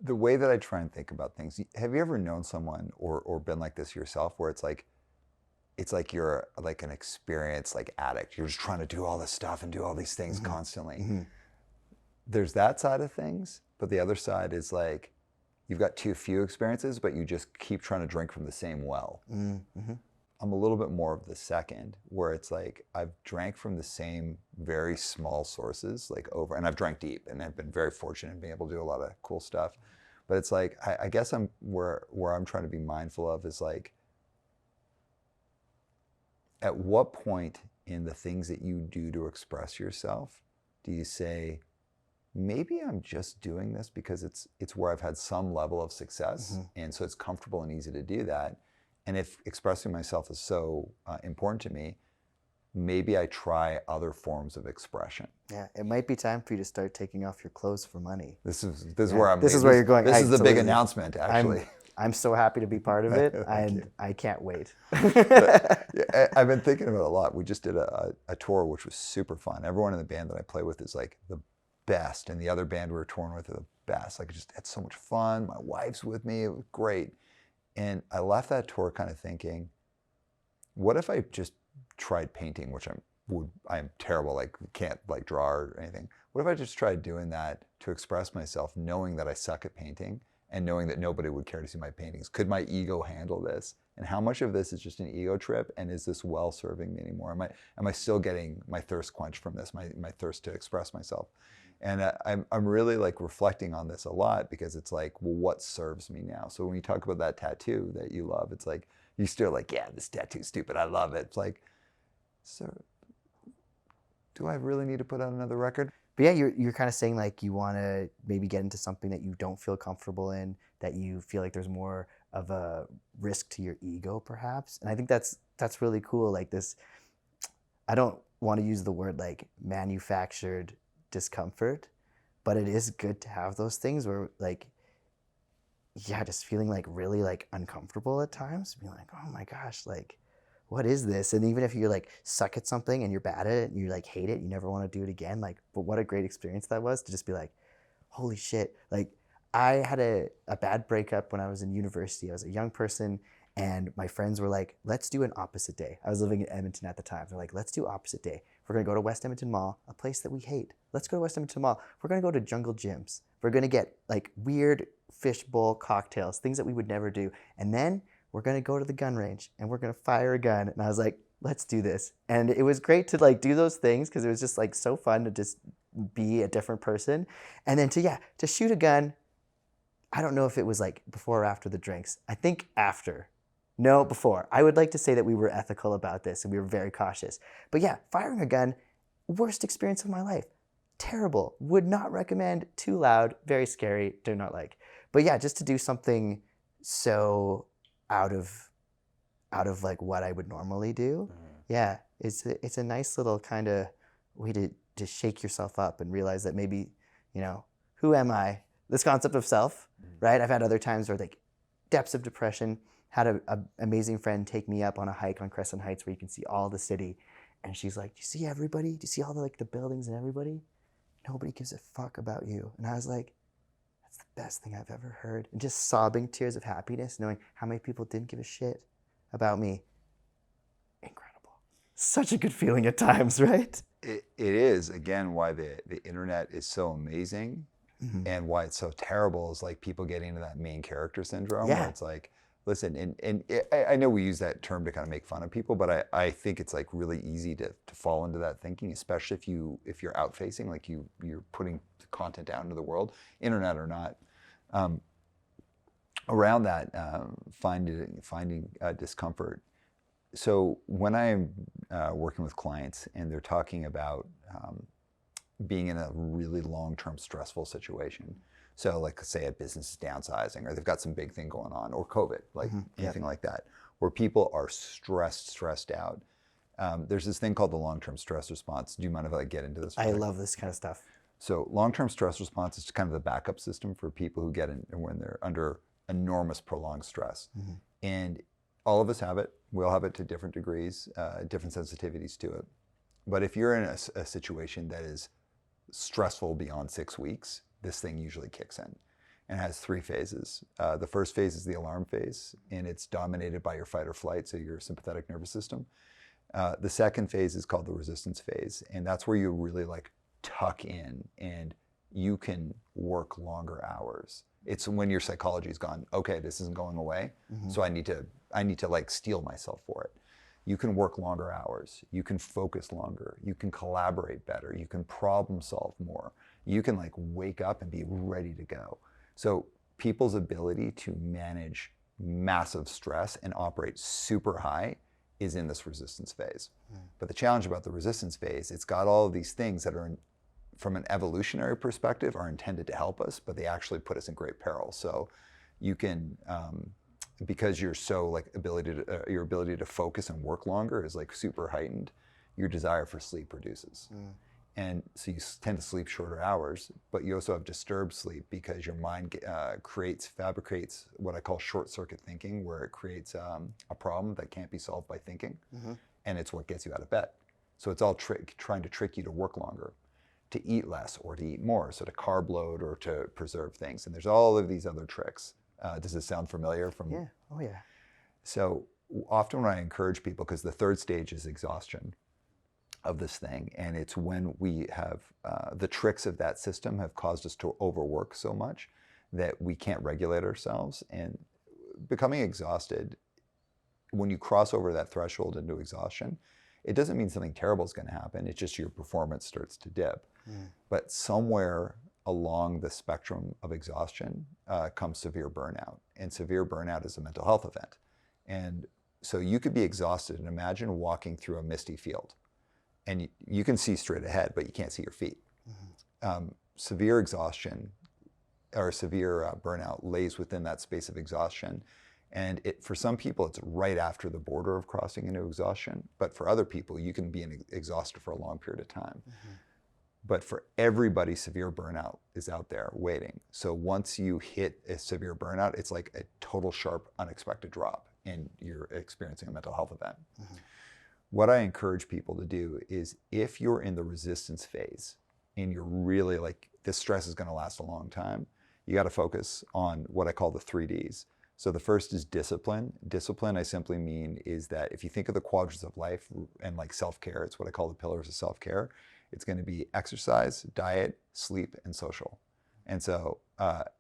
The way that I try and think about things, have you ever known someone or been like this yourself where it's like you're like an experienced like addict. You're just trying to do all this stuff and do all these things constantly. There's that side of things, but the other side is like you've got too few experiences, but you just keep trying to drink from the same well. I'm a little bit more of the second, where it's like I've drank from the same very small sources like over, and I've drank deep, and I've been very fortunate in being able to do a lot of cool stuff. But it's like I guess I'm where I'm trying to be mindful of is like, at what point in the things that you do to express yourself do you say, maybe I'm just doing this because it's where I've had some level of success, and so it's comfortable and easy to do that. And if expressing myself is so important to me, maybe I try other forms of expression. Yeah, it might be time for you to start taking off your clothes for money. This is where I'm. This is where you're going. This is the big announcement, actually. I'm so happy to be part of it, and I can't wait. I've been thinking about it a lot. We just did a tour, which was super fun. Everyone in the band that I play with is like the best, and the other band we were touring with are the best. Like, I just had so much fun. My wife's with me. It was great. And I left that tour kind of thinking, what if I just tried painting, which I'm terrible, like can't like draw or anything. What if I just tried doing that to express myself, knowing that I suck at painting and knowing that nobody would care to see my paintings? Could my ego handle this? And how much of this is just an ego trip? And is this well serving me anymore? Am I still getting my thirst quenched from this, my thirst to express myself? And I'm really like reflecting on this a lot, because it's like, well, what serves me now? So when you talk about that tattoo that you love, it's like, you still like, yeah, this tattoo's stupid, I love it. It's like, so do I really need to put out another record? But yeah, you're kind of saying like you want to maybe get into something that you don't feel comfortable in, that you feel like there's more of a risk to your ego perhaps. And I think that's really cool. Like this, I don't want to use the word like manufactured discomfort, but it is good to have those things where like, yeah, just feeling like really like uncomfortable at times, being like, oh my gosh, like, what is this? And even if you like suck at something and you're bad at it and you like hate it, you never want to do it again. Like, but what a great experience that was to just be like, holy shit. Like, I had a bad breakup when I was in university. I was a young person, and my friends were like, let's do an opposite day. I was living in Edmonton at the time. They're like, let's do opposite day. We're going to go to West Edmonton Mall, a place that we hate. Let's go to West Edmonton Mall. We're going to go to Jungle Gyms. We're going to get like weird fishbowl cocktails, things that we would never do. And then we're going to go to the gun range and we're going to fire a gun. And I was like, let's do this. And it was great to like do those things, because it was just like so fun to just be a different person. And then to shoot a gun, I don't know if it was like before or after the drinks. I think after. No, before. I would like to say that we were ethical about this and we were very cautious. But yeah, firing a gun, worst experience of my life. Terrible. Would not recommend. Too loud. Very scary. Do not like. But yeah, just to do something so out of like what I would normally do. Yeah. it's a nice little kind of way to shake yourself up and realize that maybe, who am I? This concept of self, right? I've had other times where like depths of depression, had a amazing friend take me up on a hike on Crescent Heights where you can see all the city. And she's like, do you see everybody? Do you see all the buildings and everybody? Nobody gives a fuck about you. And I was like, that's the best thing I've ever heard. And just sobbing tears of happiness, knowing how many people didn't give a shit about me. Incredible. Such a good feeling at times, right? It is, again, why the internet is so amazing. Mm-hmm. And why it's so terrible is like people getting into that main character syndrome where it's like, listen, and I know we use that term to kind of make fun of people, but I think it's like really easy to fall into that thinking, especially if you're out facing, like you're putting content out into the world, internet or not. Around that, finding discomfort. So when I'm working with clients and they're talking about being in a really long-term stressful situation. So like say a business is downsizing or they've got some big thing going on or COVID, like anything like that, where people are stressed out. There's this thing called the long-term stress response. Do you mind if I get into this? I love this kind of stuff. So long-term stress response is kind of the backup system for people who get in when they're under enormous prolonged stress. Mm-hmm. And all of us have it. We all have it to different degrees, different sensitivities to it. But if you're in a situation that is stressful beyond 6 weeks, this thing usually kicks in and has 3 phases. The first phase is the alarm phase, and it's dominated by your fight or flight, so your sympathetic nervous system. The second phase is called the resistance phase, and that's where you really like tuck in and you can work longer hours. It's when your psychology's gone, okay, this isn't going away, so I need to like steel myself for it. You can work longer hours, you can focus longer, you can collaborate better, you can problem solve more, you can like wake up and be ready to go. So people's ability to manage massive stress and operate super high is in this resistance phase. But the challenge about the resistance phase, it's got all of these things that are, from an evolutionary perspective, are intended to help us, but they actually put us in great peril. So you can, because you're so like your ability to focus and work longer is like super heightened, your desire for sleep reduces. And so you tend to sleep shorter hours, but you also have disturbed sleep because your mind fabricates what I call short circuit thinking, where it creates a problem that can't be solved by thinking. And it's what gets you out of bed. So it's all trying to trick you to work longer, to eat less or to eat more, so to carb load or to preserve things. And there's all of these other tricks. Does this sound familiar from? Yeah, oh yeah. So often when I encourage people, because the third stage is exhaustion of this thing, and it's when we have, the tricks of that system have caused us to overwork so much that we can't regulate ourselves. And becoming exhausted, when you cross over that threshold into exhaustion, it doesn't mean something terrible is going to happen. It's just your performance starts to dip. But somewhere along the spectrum of exhaustion comes severe burnout. And severe burnout is a mental health event. And so you could be exhausted, and imagine walking through a misty field. And you can see straight ahead, but you can't see your feet. Severe exhaustion or severe burnout lays within that space of exhaustion. And for some people, it's right after the border of crossing into exhaustion. But for other people, you can be exhausted for a long period of time. But for everybody, severe burnout is out there waiting. So once you hit a severe burnout, it's like a total sharp, unexpected drop, and you're experiencing a mental health event. What I encourage people to do is, if you're in the resistance phase and you're really like, this stress is going to last a long time, you got to focus on what I call the 3Ds. So the first is discipline. Discipline, I simply mean, is that if you think of the quadrants of life and like self-care, it's what I call the pillars of self-care. It's going to be exercise, diet, sleep, and social. And so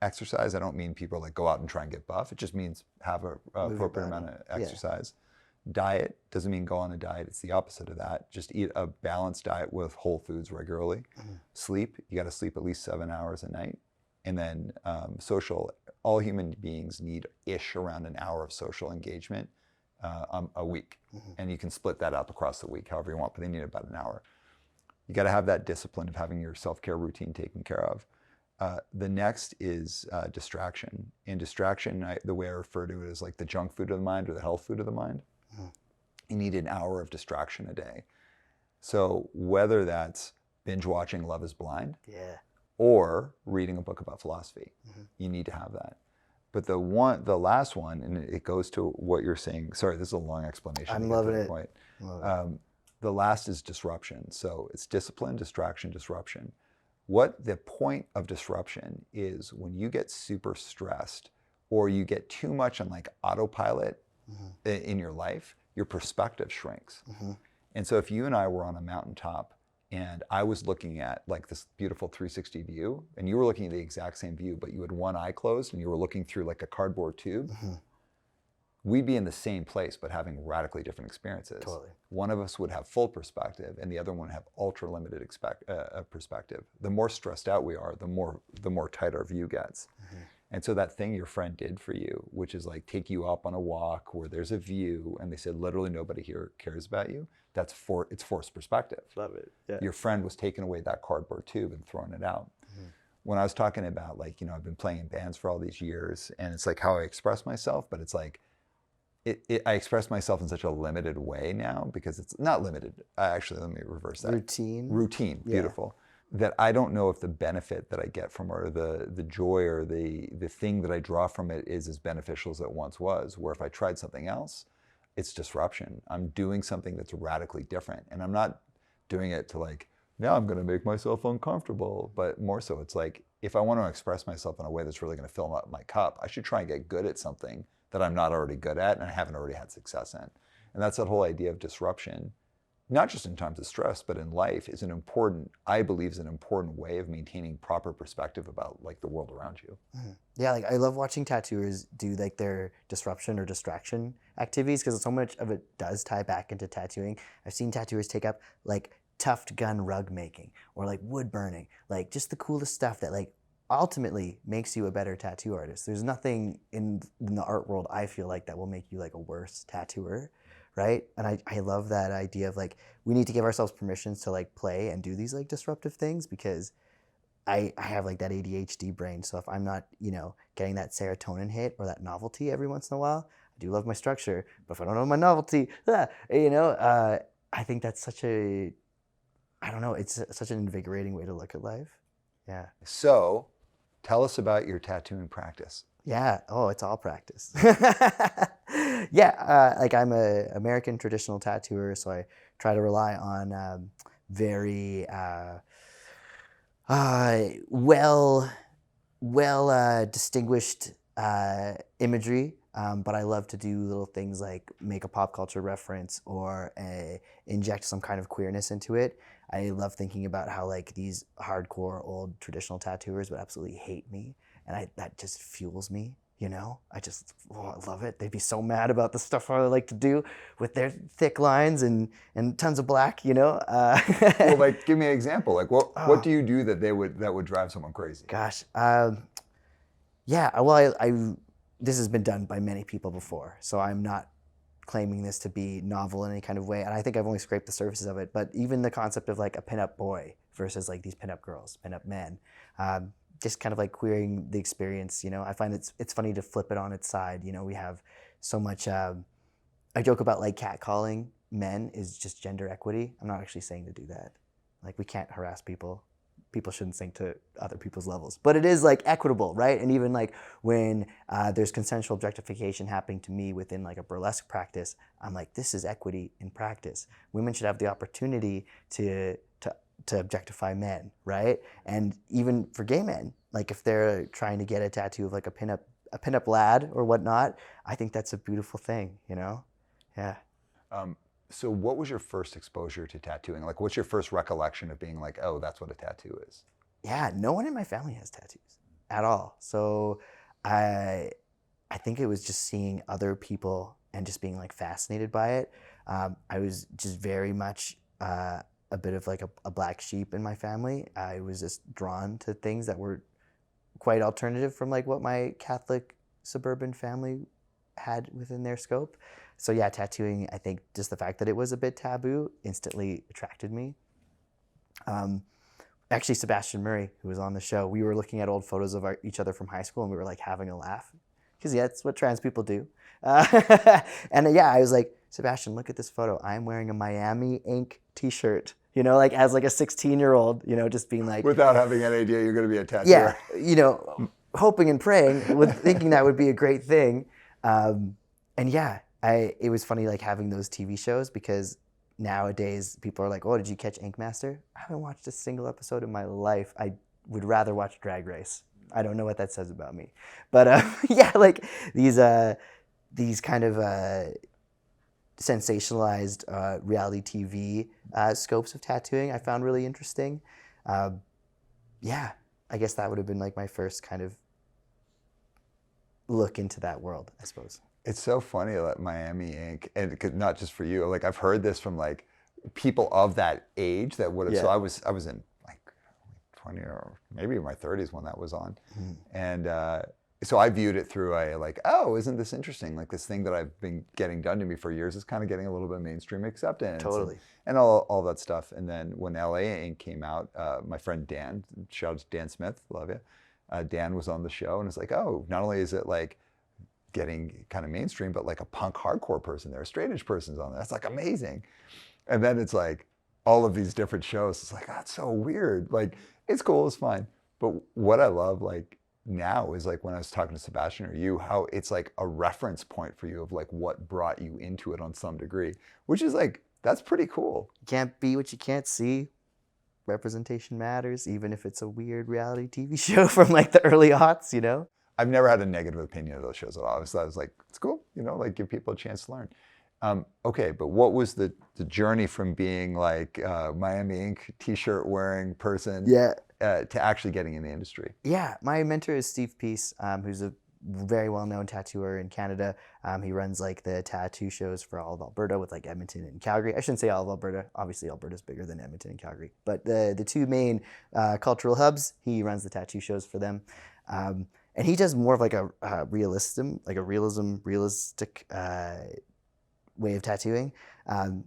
exercise, I don't mean people like go out and try and get buff. It just means have an appropriate amount of exercise. Diet doesn't mean go on a diet. It's the opposite of that. Just eat a balanced diet with whole foods regularly. Sleep, you got to sleep at least 7 hours a night. And then social, all human beings need around an hour of social engagement a week. And you can split that up across the week however you want, but they need about an hour. You got to have that discipline of having your self-care routine taken care of. The next is distraction. In distraction, the way I refer to it is like the junk food of the mind or the health food of the mind. you need an hour of distraction a day. So whether that's binge watching Love is Blind Yeah. or reading a book about philosophy, Mm-hmm. you need to have that. But the last one, and it goes to what you're saying. Sorry, this is a long explanation. I'm to get loving to the it. point. Love it. The last is disruption. So it's discipline, distraction, disruption. What the point of disruption is when you get super stressed or you get too much on like autopilot in your life, your perspective shrinks. And so if you and I were on a mountaintop and I was looking at like this beautiful 360 view and you were looking at the exact same view, but you had one eye closed and you were looking through like a cardboard tube, we'd be in the same place, but having radically different experiences. Totally. One of us would have full perspective and the other one would have ultra limited perspective. The more stressed out we are, the more tight our view gets. And so that thing your friend did for you, which is like take you up on a walk where there's a view and they said literally nobody here cares about you, it's forced perspective. Love it. Yeah. Your friend was taking away that cardboard tube and throwing it out. When I was talking about like, I've been playing in bands for all these years and it's like how I express myself, but it's like, I express myself in such a limited way now because it's not limited. Actually, let me reverse that. Routine, beautiful. That I don't know if the benefit that I get from or the joy or the thing that I draw from it is as beneficial as it once was. Where if I tried something else, it's disruption. I'm doing something that's radically different. And I'm not doing it to like, now I'm going to make myself uncomfortable. But more so, it's like, if I want to express myself in a way that's really going to fill up my cup, I should try and get good at something that I'm not already good at and I haven't already had success in. And that's that whole idea of disruption, not just in times of stress, but in life is I believe is an important way of maintaining proper perspective about like the world around you. Yeah, like I love watching tattooers do like their disruption or distraction activities because so much of it does tie back into tattooing. I've seen tattooers take up like tuft gun rug making or like wood burning, like just the coolest stuff that like ultimately makes you a better tattoo artist. There's nothing in the art world I feel like that will make you like a worse tattooer, right? And I love that idea of like we need to give ourselves permissions to like play and do these like disruptive things because I have like that ADHD brain. So if I'm not, getting that serotonin hit or that novelty every once in a while, I do love my structure, but if I don't know my novelty, I think that's such it's such an invigorating way to look at life. Yeah. So tell us about your tattooing practice. Yeah. Oh, it's all practice. Yeah. Like I'm an American traditional tattooer, so I try to rely on very well distinguished imagery. But I love to do little things like make a pop culture reference or inject some kind of queerness into it. I love thinking about how like these hardcore old traditional tattooers would absolutely hate me, and that just fuels me. I just I love it. They'd be so mad about the stuff I like to do with their thick lines and tons of black. Well, like give me an example. Like what do you do that would drive someone crazy? Gosh, yeah. Well, this has been done by many people before, so I'm not claiming this to be novel in any kind of way, and I think I've only scraped the surfaces of it. But even the concept of like a pinup boy versus like these pinup girls, pinup men, just kind of like queering the experience. I find it's funny to flip it on its side. We have so much. I joke about like catcalling men is just gender equity. I'm not actually saying to do that. Like we can't harass people. People shouldn't sink to other people's levels, but it is like equitable, right? And even like when there's consensual objectification happening to me within like a burlesque practice, I'm like, this is equity in practice. Women should have the opportunity to objectify men, right? And even for gay men, like if they're trying to get a tattoo of like a pinup lad or whatnot, I think that's a beautiful thing, Yeah. So what was your first exposure to tattooing? Like what's your first recollection of being like, oh, that's what a tattoo is? Yeah, no one in my family has tattoos at all. So I think it was just seeing other people and just being like fascinated by it. I was just very much a bit of like a black sheep in my family. I was just drawn to things that were quite alternative from like what my Catholic suburban family had within their scope. So yeah, tattooing, I think just the fact that it was a bit taboo instantly attracted me. Actually, Sebastian Murray, who was on the show, we were looking at old photos of each other from high school and we were like having a laugh. Because yeah, it's what trans people do. And yeah, I was like, Sebastian, look at this photo. I'm wearing a Miami Ink t-shirt, you know, like as like a 16-year-old, you know, just being like, Without having any idea you're going to be a tattooer. yeah, you know, hoping and praying, thinking that would be a great thing. And yeah, it was funny like having those TV shows, because nowadays people are like, oh, did you catch Ink Master? I haven't watched a single episode in my life. I would rather watch Drag Race. I don't know what that says about me. But yeah, like these kind of sensationalized reality TV scopes of tattooing I found really interesting. Yeah, I guess that would have been like my first kind of look into that world, I suppose. It's so funny that Miami Ink, and not just for you, like I've heard this from like people of that age that would have, Yeah. so I was in like 20 or maybe in my 30s when that was on. And so I viewed it through a like, oh, isn't this interesting? Like this thing that I've been getting done to me for years is kind of getting a little bit of mainstream acceptance. Totally. And all that stuff. And then when LA Ink came out, my friend Dan, shout out to Dan Smith, love you. Dan was on the show and it's like, oh, not only is it like getting kind of mainstream, but like a punk hardcore person there, a straight edge person's on there. That's like amazing. And then it's like all of these different shows. It's like, that's so weird. Like it's cool, it's fine. But what I love like now is like when I was talking to Sebastian or you, how it's like a reference point for you of like what brought you into it on some degree, which is like, that's pretty cool. You can't be what you can't see. Representation matters, even if it's a weird reality TV show from like the early aughts, you know? I've never had a negative opinion of those shows at all. I was like, it's cool, you know, like give people a chance to learn. Okay, but what was the journey from being like Miami Ink t-shirt wearing person to actually getting in the industry? Yeah, my mentor is Steve Peace, who's a very well-known tattooer in Canada. He runs like the tattoo shows for all of Alberta with like Edmonton and Calgary. I shouldn't say all of Alberta. Obviously, Alberta's bigger than Edmonton and Calgary. But the two main cultural hubs, he runs the tattoo shows for them. And he does more of like a realistic way of tattooing.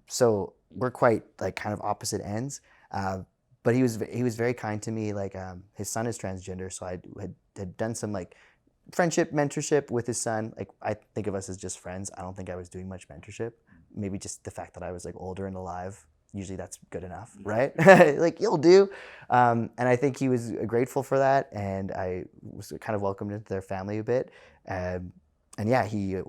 So we're quite like kind of opposite ends. But he was very kind to me. Like his son is transgender, so I had done some like friendship mentorship with his son. Like I think of us as just friends. I don't think I was doing much mentorship. Maybe just the fact that I was like older and alive. Usually that's good enough, right? Like you'll do. And I think he was grateful for that, and I was kind of welcomed into their family a bit. And yeah, he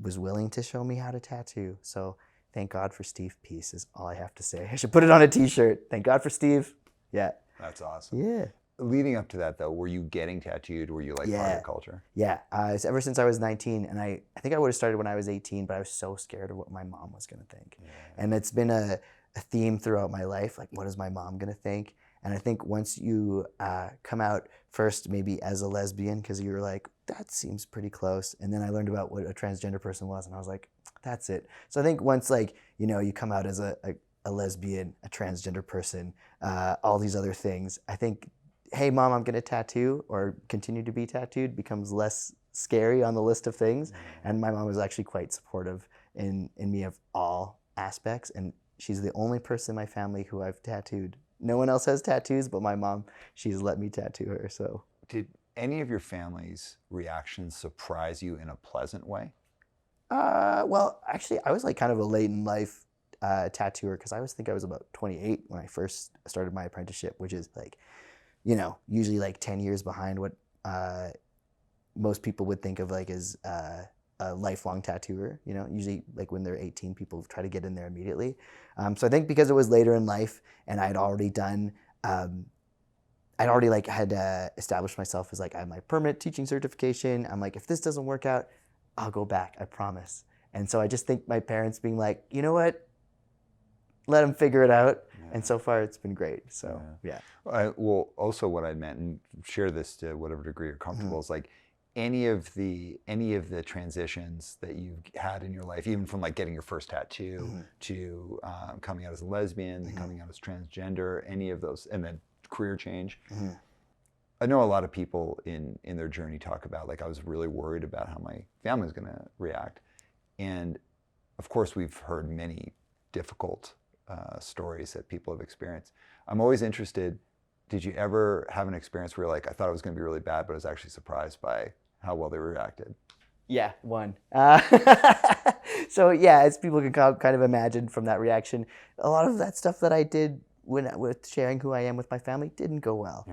was willing to show me how to tattoo. So thank God for Steve Peace is all I have to say. I should put it on a t-shirt. Thank God for Steve. Yeah. That's awesome. Yeah. Leading up to that though, were you getting tattooed? Were you like part of the culture? Yeah. Ever since I was 19, and I think I would have started when I was 18, but I was so scared of what my mom was going to think. Yeah. And it's been a theme throughout my life. Like, what is my mom going to think? And I think once you come out first, maybe as a lesbian, because you were like, that seems pretty close. And then I learned about what a transgender person was, and I was like, that's it. So I think once, like, you know, you come out as a lesbian, a transgender person, all these other things, I think, hey, mom, I'm going to tattoo or continue to be tattooed becomes less scary on the list of things. And my mom was actually quite supportive in me of all aspects. And she's the only person in my family who I've tattooed. No one else has tattoos, but my mom, she's let me tattoo her. So, did any of your family's reactions surprise you in a pleasant way? Well, actually, I was like kind of a late in life tattooer, because I think I was about 28 when I first started my apprenticeship, which is like, you know, usually like 10 years behind what most people would think of like as a lifelong tattooer. You know, usually like when they're 18, people try to get in there immediately. So I think because it was later in life and I'd already done, I'd already like had established myself as like, I have my permanent teaching certification. I'm like, if this doesn't work out, I'll go back, I promise. And so I just think my parents being like, you know what, let them figure it out. Yeah. And so far it's been great. So yeah. Well, also what I meant, and share this to whatever degree you're comfortable, is like any of the transitions that you've had in your life, even from like getting your first tattoo to coming out as a lesbian, then coming out as transgender, any of those, and then career change. I know a lot of people in their journey talk about like, I was really worried about how my family was going to react. And of course we've heard many difficult stories that people have experienced. I'm always interested, did you ever have an experience where you're like, I thought it was going to be really bad, but I was actually surprised by how well they reacted? Yeah, one. So yeah, as people can kind of imagine from that reaction, a lot of that stuff that I did with sharing who I am with my family didn't go well.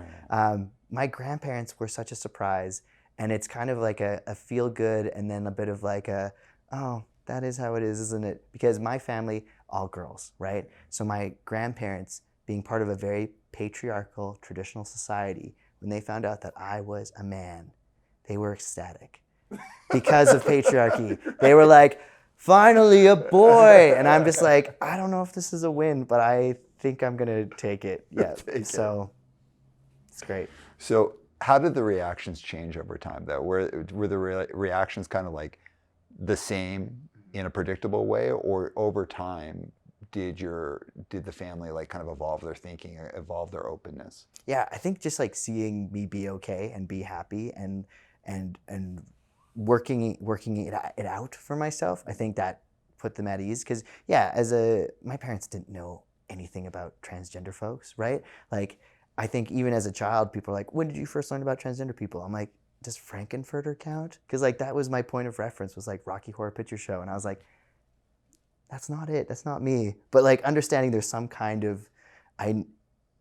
My grandparents were such a surprise, and it's kind of like a feel good and then a bit of like a, oh, that is how it is, isn't it? Because my family, all girls, right? So my grandparents, being part of a very patriarchal traditional society, when they found out that I was a man, they were ecstatic because of patriarchy. They were like, finally a boy. And I'm just like, I don't know if this is a win, but I think I'm going to take it. Yeah. So it's great. So how did the reactions change over time though? Were the reactions kind of like the same in a predictable way, or over time did the family like kind of evolve their thinking or evolve their openness? Yeah, I think just like seeing me be okay and be happy and working it out for myself, I think that put them at ease. Because yeah, my parents didn't know anything about transgender folks, right? Like, I think even as a child, people are like, when did you first learn about transgender people? I'm like, does Frankenfurter count? Because like that was my point of reference, was like Rocky Horror Picture Show, and I was like, that's not it, that's not me. But like understanding there's some kind of,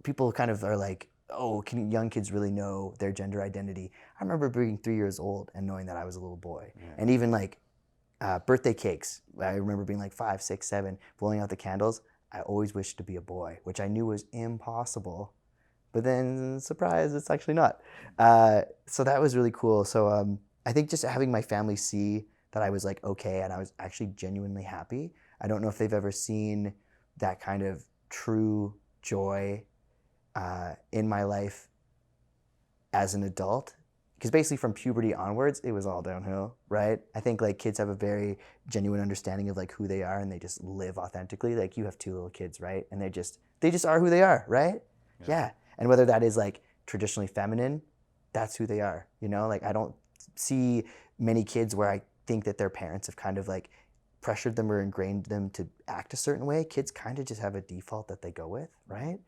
people kind of are like, oh, can young kids really know their gender identity? I remember being 3 years old and knowing that I was a little boy. Yeah. And even like birthday cakes, I remember being like 5, 6, 7, blowing out the candles. I always wished to be a boy, which I knew was impossible. But then, surprise, it's actually not. So that was really cool. So I think just having my family see that I was like okay and I was actually genuinely happy. I don't know if they've ever seen that kind of true joy in my life as an adult, because basically from puberty onwards, it was all downhill, right? I think like kids have a very genuine understanding of like who they are and they just live authentically. Like you have 2 little kids, right? And they just are who they are, right? Yeah. And whether that is like traditionally feminine, that's who they are, you know? Like I don't see many kids where I think that their parents have kind of like pressured them or ingrained them to act a certain way. Kids kind of just have a default that they go with, right?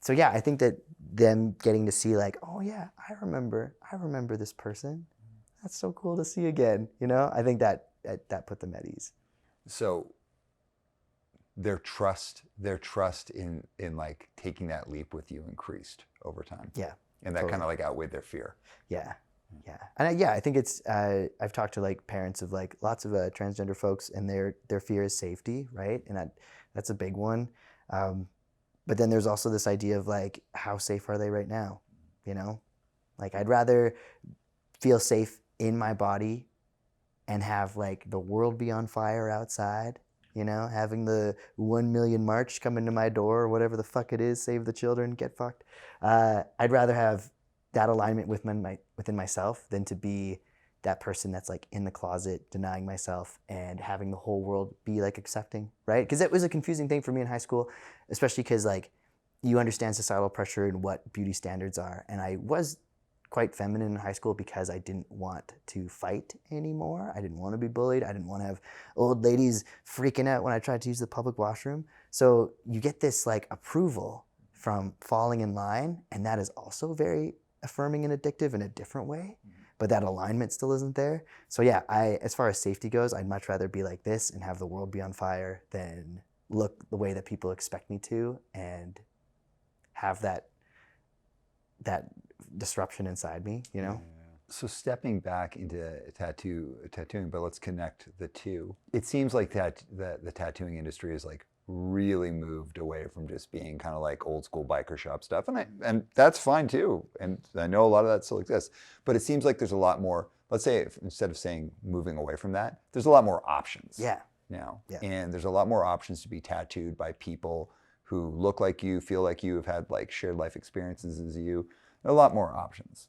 So yeah, I think that them getting to see like, oh yeah, I remember this person. That's so cool to see again, you know? I think that put them at ease. So their trust in like taking that leap with you increased over time. Yeah. And that kind of like outweighed their fear. Yeah. Yeah. And I think it's, I've talked to like parents of like lots of transgender folks, and their fear is safety, right? And that's a big one. But then there's also this idea of like, how safe are they right now? You know, like I'd rather feel safe in my body and have like the world be on fire outside, you know, having the 1 million march come into my door or whatever the fuck it is, save the children, get fucked. I'd rather have that alignment within myself than to be that person that's like in the closet denying myself and having the whole world be like accepting, right? Because it was a confusing thing for me in high school, especially because like you understand societal pressure and what beauty standards are. And I was quite feminine in high school because I didn't want to fight anymore. I didn't want to be bullied. I didn't want to have old ladies freaking out when I tried to use the public washroom. So you get this like approval from falling in line, and that is also very affirming and addictive in a different way. But that alignment still isn't there. So yeah, as far as safety goes, I'd much rather be like this and have the world be on fire than look the way that people expect me to and have that disruption inside me, you know? Yeah. So stepping back into tattooing, but let's connect the two. It seems like the tattooing industry is like really moved away from just being kind of like old school biker shop stuff, and that's fine too, and I know a lot of that still exists, but it seems like there's a lot more, let's say, instead of saying moving away from that, there's a lot more options now. And there's a lot more options to be tattooed by people who look like you, feel like you, have had like shared life experiences as you. There are a lot more options.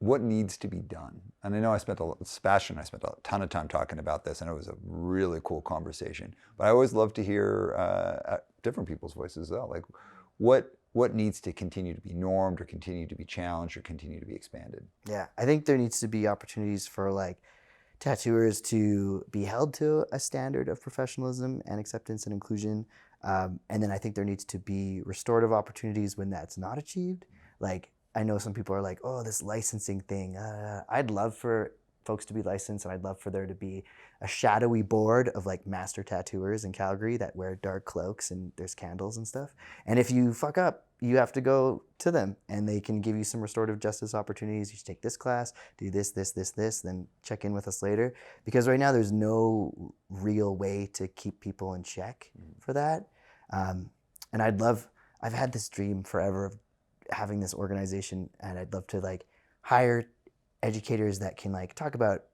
What needs to be done? And I know Sebastian and I spent a ton of time talking about this, and it was a really cool conversation. But I always love to hear different people's voices though. Like, what needs to continue to be normed, or continue to be challenged, or continue to be expanded? Yeah, I think there needs to be opportunities for like tattooers to be held to a standard of professionalism and acceptance and inclusion. And then I think there needs to be restorative opportunities when that's not achieved. Like, I know some people are like, oh, this licensing thing. I'd love for folks to be licensed, and I'd love for there to be a shadowy board of like master tattooers in Calgary that wear dark cloaks and there's candles and stuff. And if you fuck up, you have to go to them and they can give you some restorative justice opportunities. You should take this class, do this, then check in with us later. Because right now there's no real way to keep people in check for that. And I've had this dream forever of having this organization, and I'd love to like hire educators that can like talk about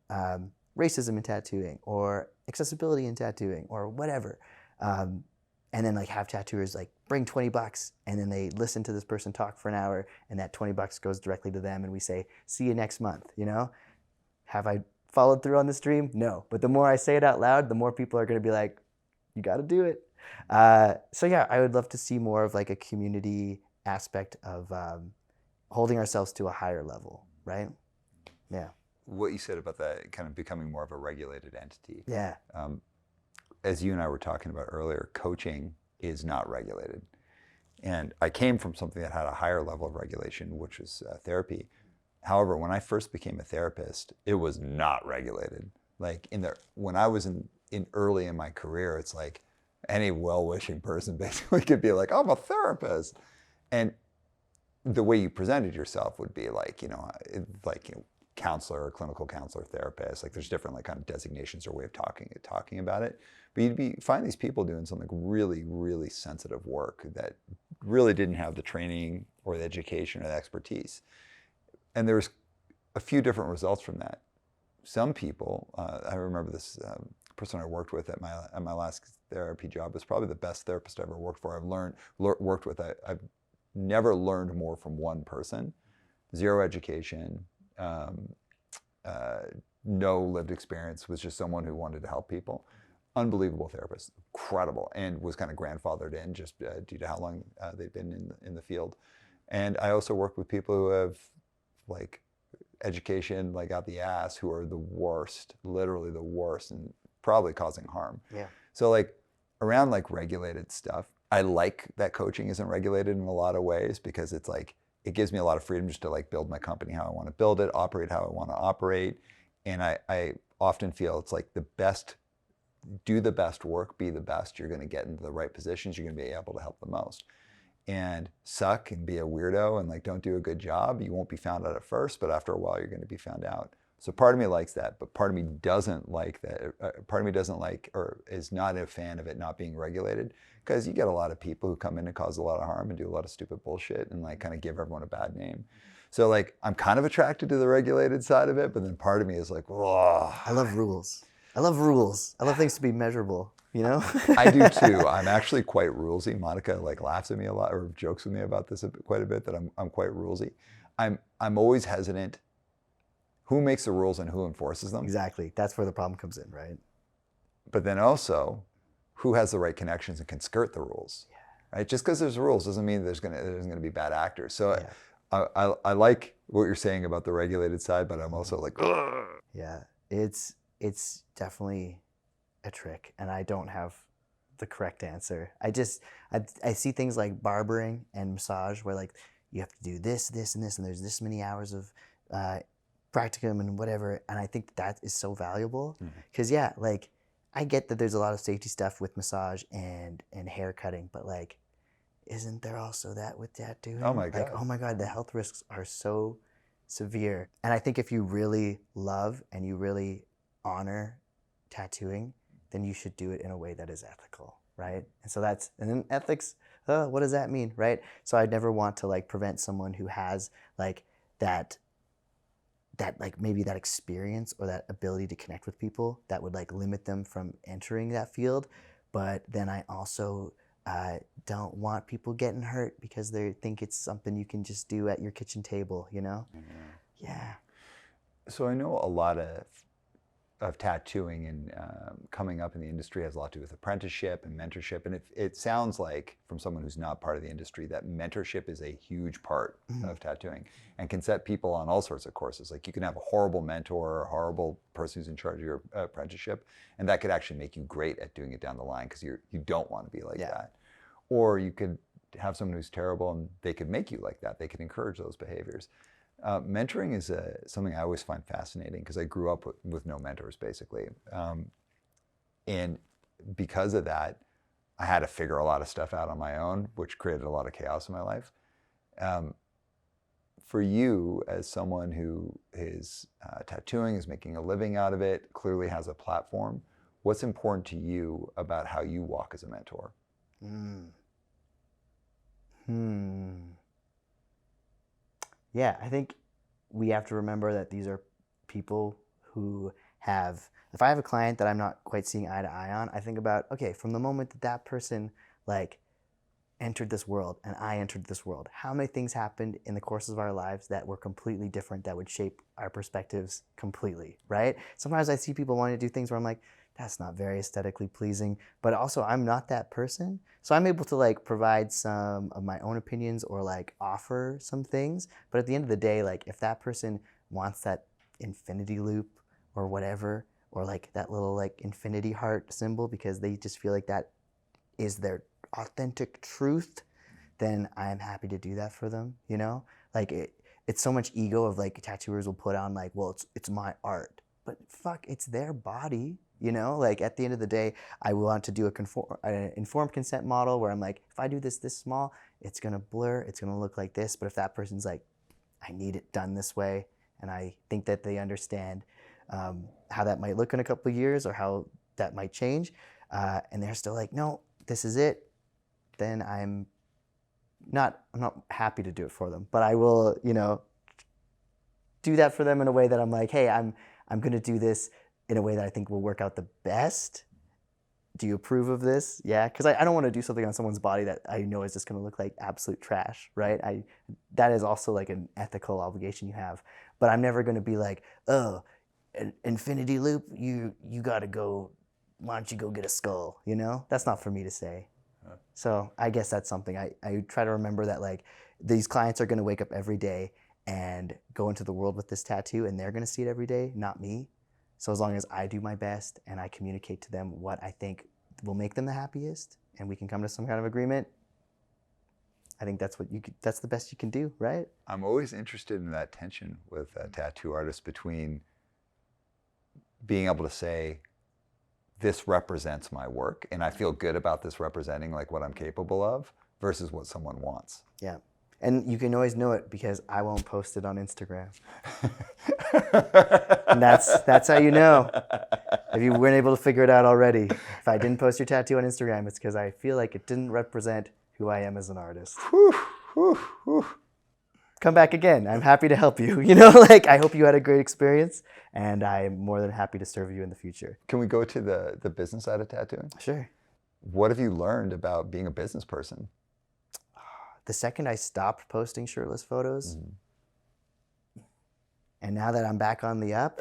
racism in tattooing or accessibility in tattooing or whatever. And then like have tattooers like bring $20 and then they listen to this person talk for an hour and that $20 goes directly to them and we say, see you next month, you know? Have I followed through on this dream? No. But the more I say it out loud, the more people are gonna be like, you gotta do it. So yeah, I would love to see more of like a community aspect of holding ourselves to a higher level, right? Yeah. What you said about that kind of becoming more of a regulated entity. Yeah. As you and I were talking about earlier, coaching is not regulated. And I came from something that had a higher level of regulation, which was therapy. However, when I first became a therapist, it was not regulated. Like when I was in early in my career, it's like any well-wishing person basically could be like, I'm a therapist. And the way you presented yourself would be like, counselor or clinical counselor, therapist. Like there's different like kind of designations or way of talking about it. But you'd find these people doing some like really, really sensitive work that really didn't have the training or the education or the expertise. And there's a few different results from that. Some people, I remember this person I worked with at my last therapy job was probably the best therapist I ever worked for. Worked with. I've never learned more from one person. Zero education. No lived experience, was just someone who wanted to help people. Unbelievable therapist, incredible, and was kind of grandfathered in just due to how long they've been in the field. And I also work with people who have like education like out the ass, who are the worst, literally the worst, and probably causing harm. Yeah. So like around like regulated stuff, I like that coaching isn't regulated in a lot of ways because it's like, it gives me a lot of freedom just to like build my company how I want to build it, operate how I want to operate. And I often feel it's like do the best work, be the best. You're going to get into the right positions. You're going to be able to help the most. And suck and be a weirdo and like don't do a good job. You won't be found out at first, but after a while you're going to be found out. So part of me likes that, but part of me doesn't like that. Part of me doesn't like or is not a fan of it not being regulated, because you get a lot of people who come in and cause a lot of harm and do a lot of stupid bullshit and like kind of give everyone a bad name. So like I'm kind of attracted to the regulated side of it, but then part of me is like, whoa. I love rules. I love rules. I love things to be measurable, you know? I do too. I'm actually quite rulesy. Monica like laughs at me a lot or jokes with me about this quite a bit, that I'm quite rulesy. I'm always hesitant. Who makes the rules and who enforces them? Exactly. That's where the problem comes in, right? But then also, who has the right connections and can skirt the rules? Yeah. Right? Just because there's rules doesn't mean there's gonna be bad actors. So yeah. I like what you're saying about the regulated side, but I'm also like, ugh. Yeah, it's definitely a trick, and I don't have the correct answer. I see things like barbering and massage where like you have to do this, and this, and there's this many hours of practicum and whatever, and I think that is so valuable because yeah, like I get that there's a lot of safety stuff with massage and hair cutting, but like, isn't there also that with tattooing? Oh my god! Like, oh my god, the health risks are so severe, and I think if you really love and you really honor tattooing, then you should do it in a way that is ethical, right? And so and then ethics. What does that mean, right? So I'd never want to like prevent someone who has like that like maybe that experience or that ability to connect with people that would like limit them from entering that field. But then I also don't want people getting hurt because they think it's something you can just do at your kitchen table, you know? Mm-hmm. Yeah. So I know a lot of tattooing and coming up in the industry has a lot to do with apprenticeship and mentorship. And it sounds like, from someone who's not part of the industry, that mentorship is a huge part of tattooing and can set people on all sorts of courses. Like you can have a horrible mentor or a horrible person who's in charge of your apprenticeship, and that could actually make you great at doing it down the line because you don't want to be like that. Or you could have someone who's terrible and they could make you like that. They could encourage those behaviors. Mentoring is something I always find fascinating because I grew up with no mentors, basically. And because of that, I had to figure a lot of stuff out on my own, which created a lot of chaos in my life. For you, as someone who is tattooing, is making a living out of it, clearly has a platform, what's important to you about how you walk as a mentor? Yeah, I think we have to remember that these are people who have, if I have a client that I'm not quite seeing eye to eye on, I think about, okay, from the moment that that person like entered this world and I entered this world, how many things happened in the courses of our lives that were completely different, that would shape our perspectives completely, right? Sometimes I see people wanting to do things where I'm like, that's not very aesthetically pleasing, but also I'm not that person. So I'm able to like provide some of my own opinions or like offer some things. But at the end of the day, like if that person wants that infinity loop or whatever, or like that little like infinity heart symbol because they just feel like that is their authentic truth, then I am happy to do that for them, you know? Like it's so much ego of like tattooers will put on like, well, it's my art. But fuck, it's their body, you know? Like at the end of the day, I want to do an informed consent model where I'm like, if I do this small, it's gonna blur, it's gonna look like this. But if that person's like, I need it done this way, and I think that they understand how that might look in a couple of years or how that might change, and they're still like, no, this is it, then I'm not happy to do it for them, but I will, you know, do that for them in a way that I'm like, hey, I'm going to do this in a way that I think will work out the best. Do you approve of this? Yeah, because I don't want to do something on someone's body that I know is just going to look like absolute trash, right? That is also like an ethical obligation you have. But I'm never going to be like, oh, an infinity loop, you got to go, why don't you go get a skull, you know? That's not for me to say. So I guess that's something I try to remember, that like these clients are going to wake up every day and go into the world with this tattoo, and they're going to see it every day, not me. So as long as I do my best and I communicate to them what I think will make them the happiest, and we can come to some kind of agreement, I think that's that's the best you can do, right? I'm always interested in that tension with tattoo artists between being able to say, this represents my work and I feel good about this representing like what I'm capable of, versus what someone wants. Yeah. And you can always know it because I won't post it on Instagram. And that's how you know. If you weren't able to figure it out already, if I didn't post your tattoo on Instagram, it's because I feel like it didn't represent who I am as an artist. Whew, whew, whew. Come back again. I'm happy to help you. You know, like I hope you had a great experience, and I'm more than happy to serve you in the future. Can we go to the business side of tattooing? Sure. What have you learned about being a business person? The second I stopped posting shirtless photos, and now that I'm back on the up,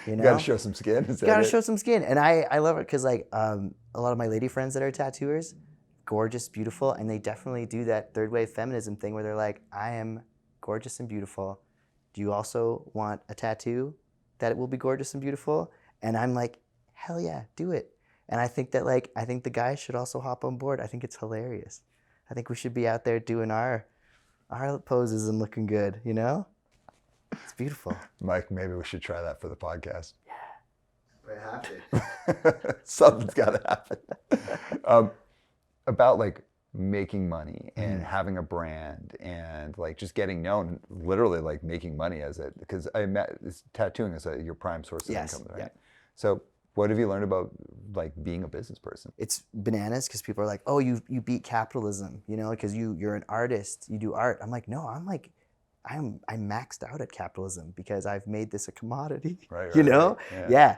you got to show some skin. Got to show some skin, and I love it because like a lot of my lady friends that are tattooers, gorgeous, beautiful, and they definitely do that third wave feminism thing where they're like, I am gorgeous and beautiful. Do you also want a tattoo that it will be gorgeous and beautiful? And I'm like, hell yeah, do it. And I think that I think the guys should also hop on board. I think it's hilarious. I think we should be out there doing our poses and looking good, you know? It's beautiful. Mike, maybe we should try that for the podcast. Yeah. We have to. Something's got to happen. About like making money and having a brand and like just getting known, literally like making money as it, because tattooing is your prime source of income, right? Yeah. So what have you learned about like being a business person? It's bananas because people are like, oh, you beat capitalism, you know, because you're an artist, you do art. I'm like, no, I'm maxed out at capitalism because I've made this a commodity, right, you know? Right. Yeah.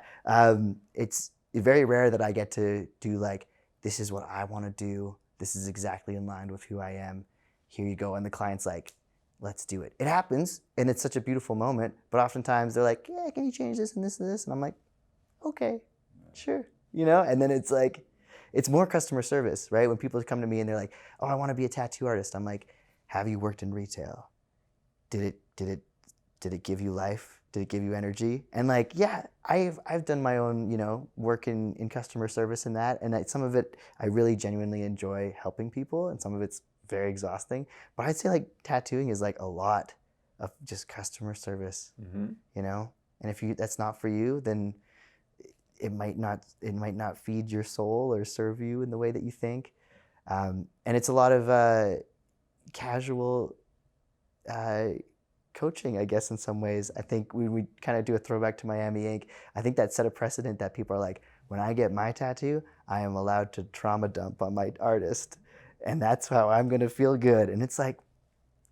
It's very rare that I get to do like, this is what I want to do. This is exactly in line with who I am. Here you go. And the client's like, let's do it. It happens, and it's such a beautiful moment, but oftentimes they're like, yeah, can you change this and this and this? And I'm like, okay, sure. You know, and then it's like, it's more customer service, right? When people come to me and they're like, oh, I want to be a tattoo artist. I'm like, have you worked in retail? Did it give you life? Did it give you energy? And like, yeah, I've done my own, you know, work in customer service and that. And some of it, I really genuinely enjoy helping people. And some of it's very exhausting. But I'd say like tattooing is like a lot of just customer service, you know? And if that's not for you, then it might not feed your soul or serve you in the way that you think. And it's a lot of casual coaching, I guess, in some ways. I think we kind of do a throwback to Miami Ink. I think that set a precedent that people are like, when I get my tattoo, I am allowed to trauma dump on my artist. And that's how I'm going to feel good. And it's like,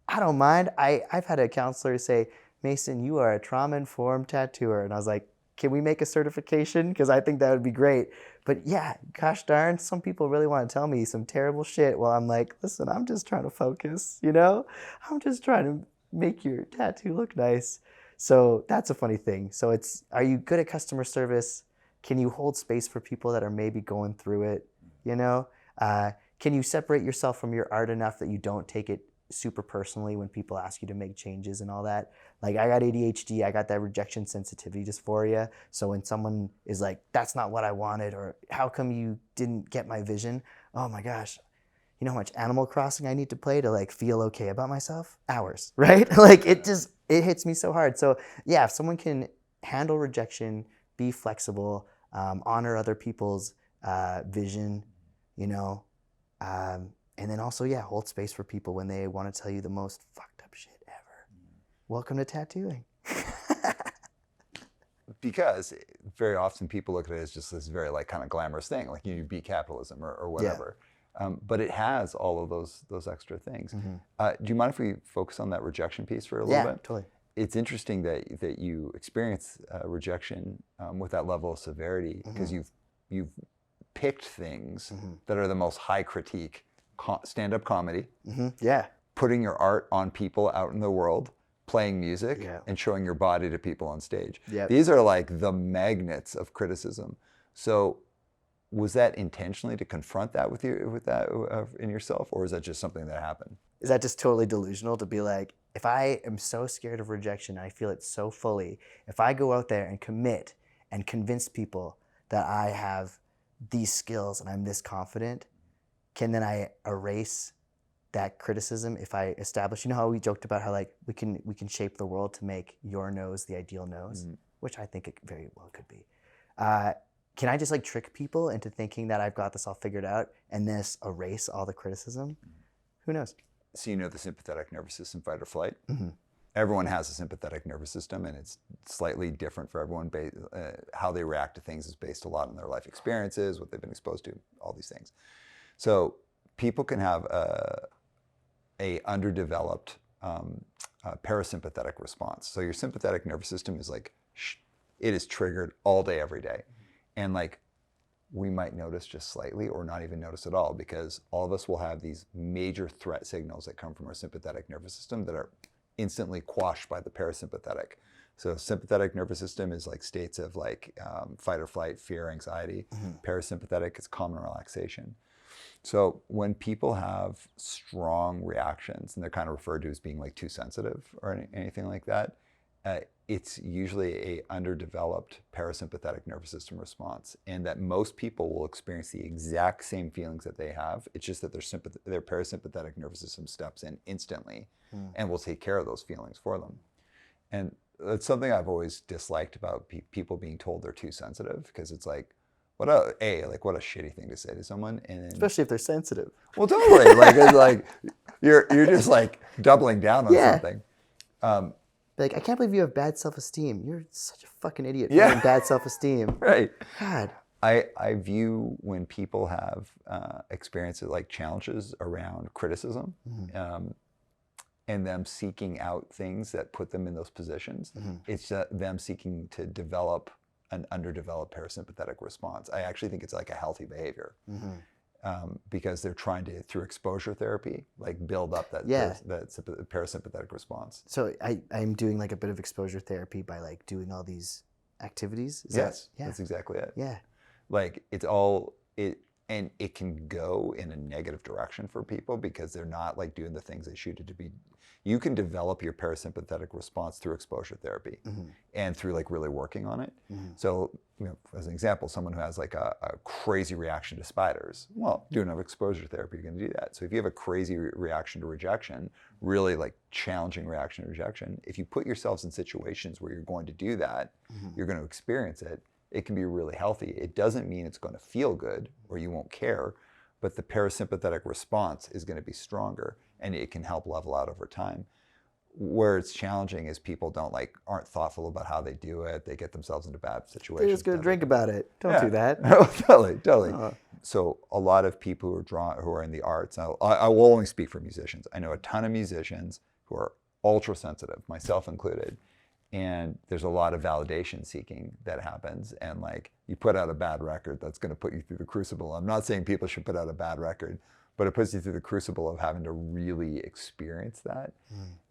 I don't mind. I've had a counselor say, Mason, you are a trauma-informed tattooer. And I was like, can we make a certification? Because I think that would be great. But yeah, gosh darn, some people really want to tell me some terrible shit while I'm like, listen, I'm just trying to focus, you know? I'm just trying to make your tattoo look nice. So that's a funny thing. So are you good at customer service? Can you hold space for people that are maybe going through it, you know? Can you separate yourself from your art enough that you don't take it super personally when people ask you to make changes and all that? Like, I got ADHD, I got that rejection sensitivity dysphoria. So when someone is like, that's not what I wanted, or how come you didn't get my vision? Oh my gosh, you know how much Animal Crossing I need to play to like feel okay about myself? Hours, right? Like it hits me so hard. So yeah, if someone can handle rejection, be flexible, honor other people's vision, you know, and then also, yeah, hold space for people when they want to tell you the most fucked up shit ever. Welcome to tattooing. Because very often people look at it as just this very like kind of glamorous thing, like you beat capitalism or whatever. Yeah. But it has all of those extra things. Do you mind if we focus on that rejection piece for a little bit? Yeah, totally. It's interesting that you experience rejection with that level of severity because you've picked things that are the most high critique, stand-up comedy, yeah, putting your art on people out in the world, playing music, and showing your body to people on stage. Yep. These are like the magnets of criticism. So was that intentionally to confront that with that in yourself, or is that just something that happened? Is that just totally delusional to be like, if I am so scared of rejection, I feel it so fully, if I go out there and commit and convince people that I have these skills and I'm this confident, can then I erase that criticism if I establish, you know how we joked about how like we can shape the world to make your nose the ideal nose, which I think it very well could be. Can I just like trick people into thinking that I've got this all figured out and this erase all the criticism? Who knows? So you know the sympathetic nervous system, fight or flight. Everyone has a sympathetic nervous system, and it's slightly different for everyone. How they react to things is based a lot on their life experiences, what they've been exposed to, all these things. So people can have a underdeveloped parasympathetic response. So your sympathetic nervous system is like, it is triggered all day, every day. And like, we might notice just slightly or not even notice at all, because all of us will have these major threat signals that come from our sympathetic nervous system that are instantly quashed by the parasympathetic. So sympathetic nervous system is like states of like fight or flight, fear, anxiety. Parasympathetic is calm and relaxation. So when people have strong reactions, and they're kind of referred to as being like too sensitive or anything like that, it's usually a underdeveloped parasympathetic nervous system response, and that most people will experience the exact same feelings that they have. It's just that their parasympathetic nervous system steps in instantly and will take care of those feelings for them. And that's something I've always disliked about people being told they're too sensitive, because it's like, what a shitty thing to say to someone, and then, especially if they're sensitive. Well, totally. Like it's like you're just like doubling down on something. Like, I can't believe you have bad self-esteem. You're such a fucking idiot for having bad self-esteem. Right. God. I view when people have experiences like challenges around criticism, and them seeking out things that put them in those positions, it's them seeking to develop an underdeveloped parasympathetic response. I actually think it's like a healthy behavior. Because they're trying to, through exposure therapy, like build up that parasympathetic response. So I'm doing like a bit of exposure therapy by like doing all these activities. That's exactly it. Yeah. Like and it can go in a negative direction for people because they're not like doing the things they should to be. You can develop your parasympathetic response through exposure therapy and through like really working on it. So as an example, someone who has like a crazy reaction to spiders, well, doing enough exposure therapy, you're going to do that. So if you have a crazy reaction to rejection, really like challenging reaction to rejection, if you put yourselves in situations where you're going to do that, you're going to experience it, it can be really healthy. It doesn't mean it's going to feel good or you won't care, but the parasympathetic response is going to be stronger and it can help level out over time. Where it's challenging is people aren't thoughtful about how they do it. They get themselves into bad situations. They're just gonna drink about it. Don't do that. Totally. So a lot of people who are in the arts, I will only speak for musicians. I know a ton of musicians who are ultra sensitive, myself included. And there's a lot of validation seeking that happens. And like you put out a bad record, that's going to put you through the crucible. I'm not saying people should put out a bad record, but it puts you through the crucible of having to really experience that.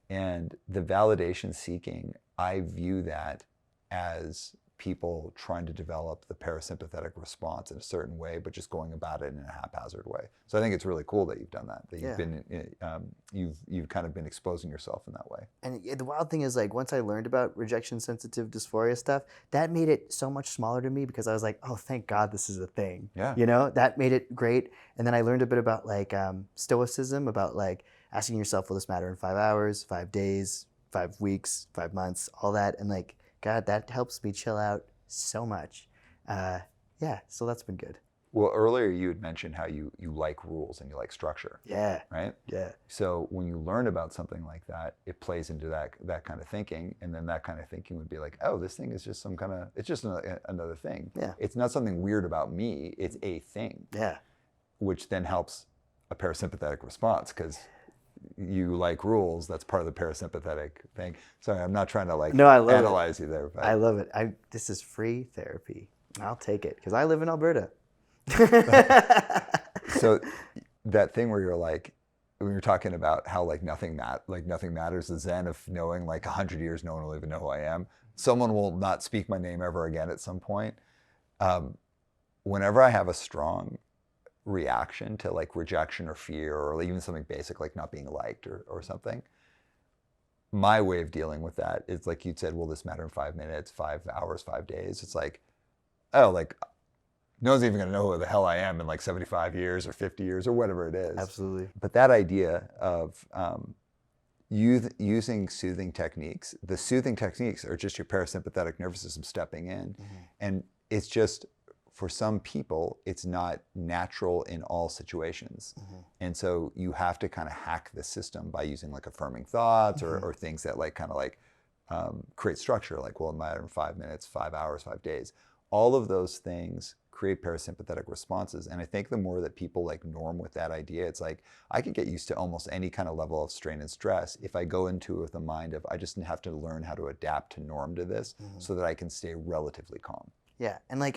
And the validation seeking, I view that as people trying to develop the parasympathetic response in a certain way, but just going about it in a haphazard way. So I think it's really cool that you've done that. That you've been, you've kind of been exposing yourself in that way. And the wild thing is, like, once I learned about rejection sensitive dysphoria stuff, that made it so much smaller to me because I was like, oh, thank God this is a thing. Yeah. You know, that made it great. And then I learned a bit about like stoicism, about like asking yourself, will this matter in 5 hours, 5 days, 5 weeks, 5 months, all that. And like, God, that helps me chill out so much. So that's been good. Well, earlier you had mentioned how you like rules and you like structure. Yeah. Right? Yeah. So when you learn about something like that, it plays into that kind of thinking. And then that kind of thinking would be like, oh, this thing is just it's just another thing. Yeah. It's not something weird about me. It's a thing. Yeah. Which then helps a parasympathetic response because you like rules. That's part of the parasympathetic thing. Sorry, I'm not trying to analyze you there. But. I love it. This is free therapy. I'll take it because I live in Alberta. So that thing where you're like, when you're talking about how nothing matters, the zen of knowing 100 years no one will even know who I am. Someone will not speak my name ever again at some point. Whenever I have a strong reaction to rejection or fear or even something basic like not being liked or something, my way of dealing with that is like you'd said, will this matter in 5 minutes, 5 hours, 5 days? It's like, oh, no one's even gonna know who the hell I am in 75 years or 50 years or whatever it is. Absolutely. But that idea of using soothing techniques, the soothing techniques are just your parasympathetic nervous system stepping in. And it's just, for some people, it's not natural in all situations. And so you have to kind of hack the system by using affirming thoughts or things that create structure, will it matter in 5 minutes, 5 hours, 5 days. All of those things create parasympathetic responses. And I think the more that people norm with that idea, it's I can get used to almost any kind of level of strain and stress if I go into it with a mind of, I just have to learn how to adapt to norm to this so that I can stay relatively calm. Yeah, and I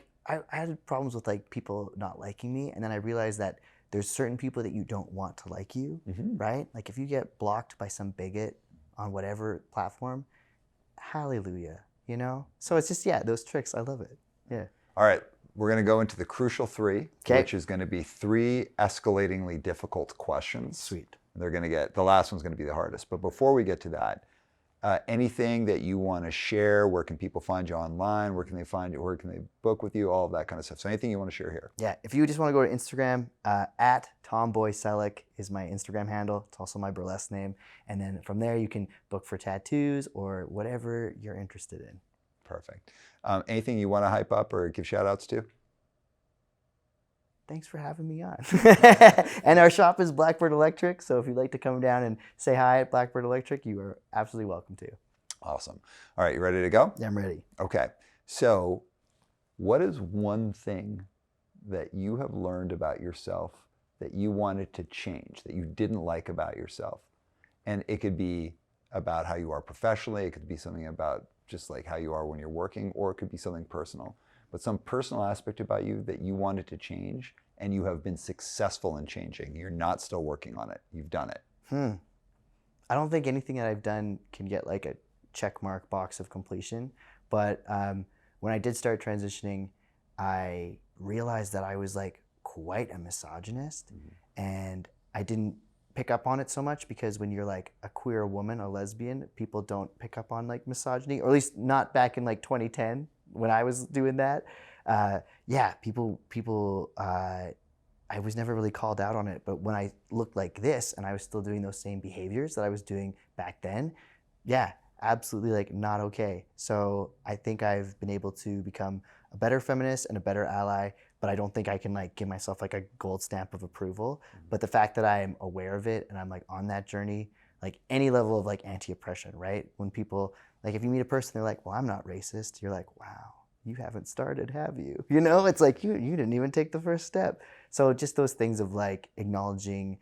had problems with people not liking me, and then I realized that there's certain people that you don't want to like you, right? If you get blocked by some bigot on whatever platform, hallelujah, you know? So it's just, those tricks, I love it, yeah. All right, we're gonna go into the crucial 3, which is gonna be 3 escalatingly difficult questions. Sweet. They're gonna the last one's gonna be the hardest, but before we get to that, anything that you want to share, where can people find you online? Where can they find you? Where can they book with you? All of that kind of stuff. So anything you want to share here? Yeah, if you just want to go to Instagram, at TomboySelleck is my Instagram handle. It's also my burlesque name. And then from there, you can book for tattoos or whatever you're interested in. Perfect. Anything you want to hype up or give shout outs to? Thanks for having me on. And our shop is Blackbird Electric, so if you'd like to come down and say hi at Blackbird Electric, you are absolutely welcome to. Awesome. All right, you ready to go? Yeah, I'm ready. Okay. So what is one thing that you have learned about yourself that you wanted to change, that you didn't like about yourself? And it could be about how you are professionally, it could be something about just how you are when you're working, or it could be something personal. But some personal aspect about you that you wanted to change and you have been successful in changing. You're not still working on it. You've done it. I don't think anything that I've done can get a check mark box of completion. But when I did start transitioning, I realized that I was quite a misogynist. And I didn't pick up on it so much because when you're a queer woman, a lesbian, people don't pick up on misogyny, or at least not back in 2010. when I was doing that. Yeah, people. I was never really called out on it, but when I looked like this and I was still doing those same behaviors that I was doing back then, yeah, absolutely like not okay. So I think I've been able to become a better feminist and a better ally, but I don't think I can like give myself like a gold stamp of approval. But the fact that I'm aware of it and I'm like on that journey, like any level of like anti-oppression, right? When people, like if you meet a person, they're like, well, I'm not racist. You're like, wow, you haven't started, have you? You know, it's like you didn't even take the first step. So just those things of like acknowledging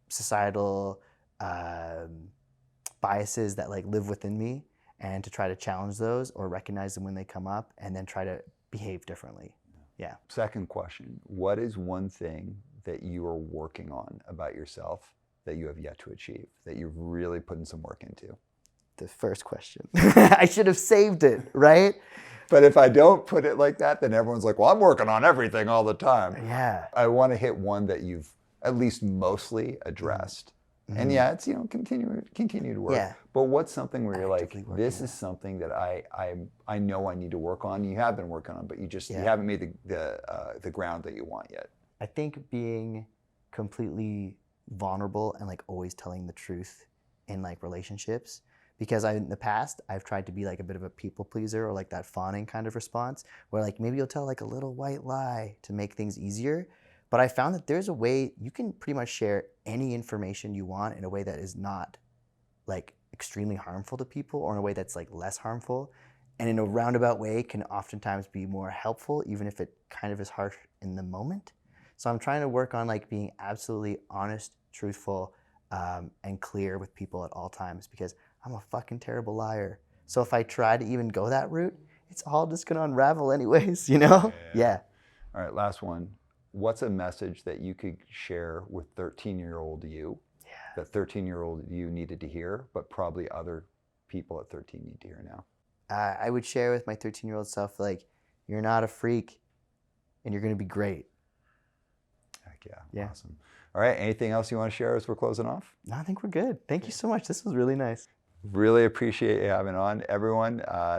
societal biases that like live within me, and to try to challenge those or recognize them when they come up, and then try to behave differently. Yeah. Second question, what is one thing that you are working on about yourself that you have yet to achieve, that you're really putting some work into? The first question. I should have saved it, right? But if I don't put it like that, then everyone's like, well, I'm working on everything all the time. Yeah. I want to hit one that you've at least mostly addressed. Mm-hmm. And yeah, it's, continue to work. Yeah. But what's something where you're like, this is something that I know I need to work on. You have been working on, but you haven't made the ground that you want yet. I think being completely vulnerable and like always telling the truth in like relationships. Because in the past, I've tried to be like a bit of a people pleaser, or like that fawning kind of response, where like maybe you'll tell like a little white lie to make things easier. But I found that there's a way you can pretty much share any information you want in a way that is not like extremely harmful to people, or in a way that's like less harmful. And in a roundabout way can oftentimes be more helpful, even if it kind of is harsh in the moment. So I'm trying to work on like being absolutely honest, truthful, and clear with people at all times, because I'm a fucking terrible liar. So if I try to even go that route, it's all just gonna unravel anyways, you know? Yeah. All right, last one. What's a message that you could share with 13-year-old you, that 13-year-old you needed to hear, but probably other people at 13 need to hear now? I would share with my 13-year-old self, like, you're not a freak and you're gonna be great. Heck yeah, awesome. All right, anything else you want to share as we're closing off? No, I think we're good. Thank you so much. This was really nice. Really appreciate you having on, everyone.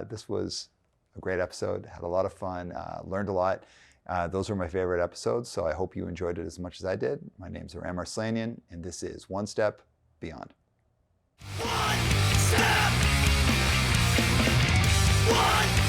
This was a great episode. Had a lot of fun. Learned a lot. Those were my favorite episodes, so I hope you enjoyed it as much as I did. My name's Aram and this is One Step Beyond. One step. One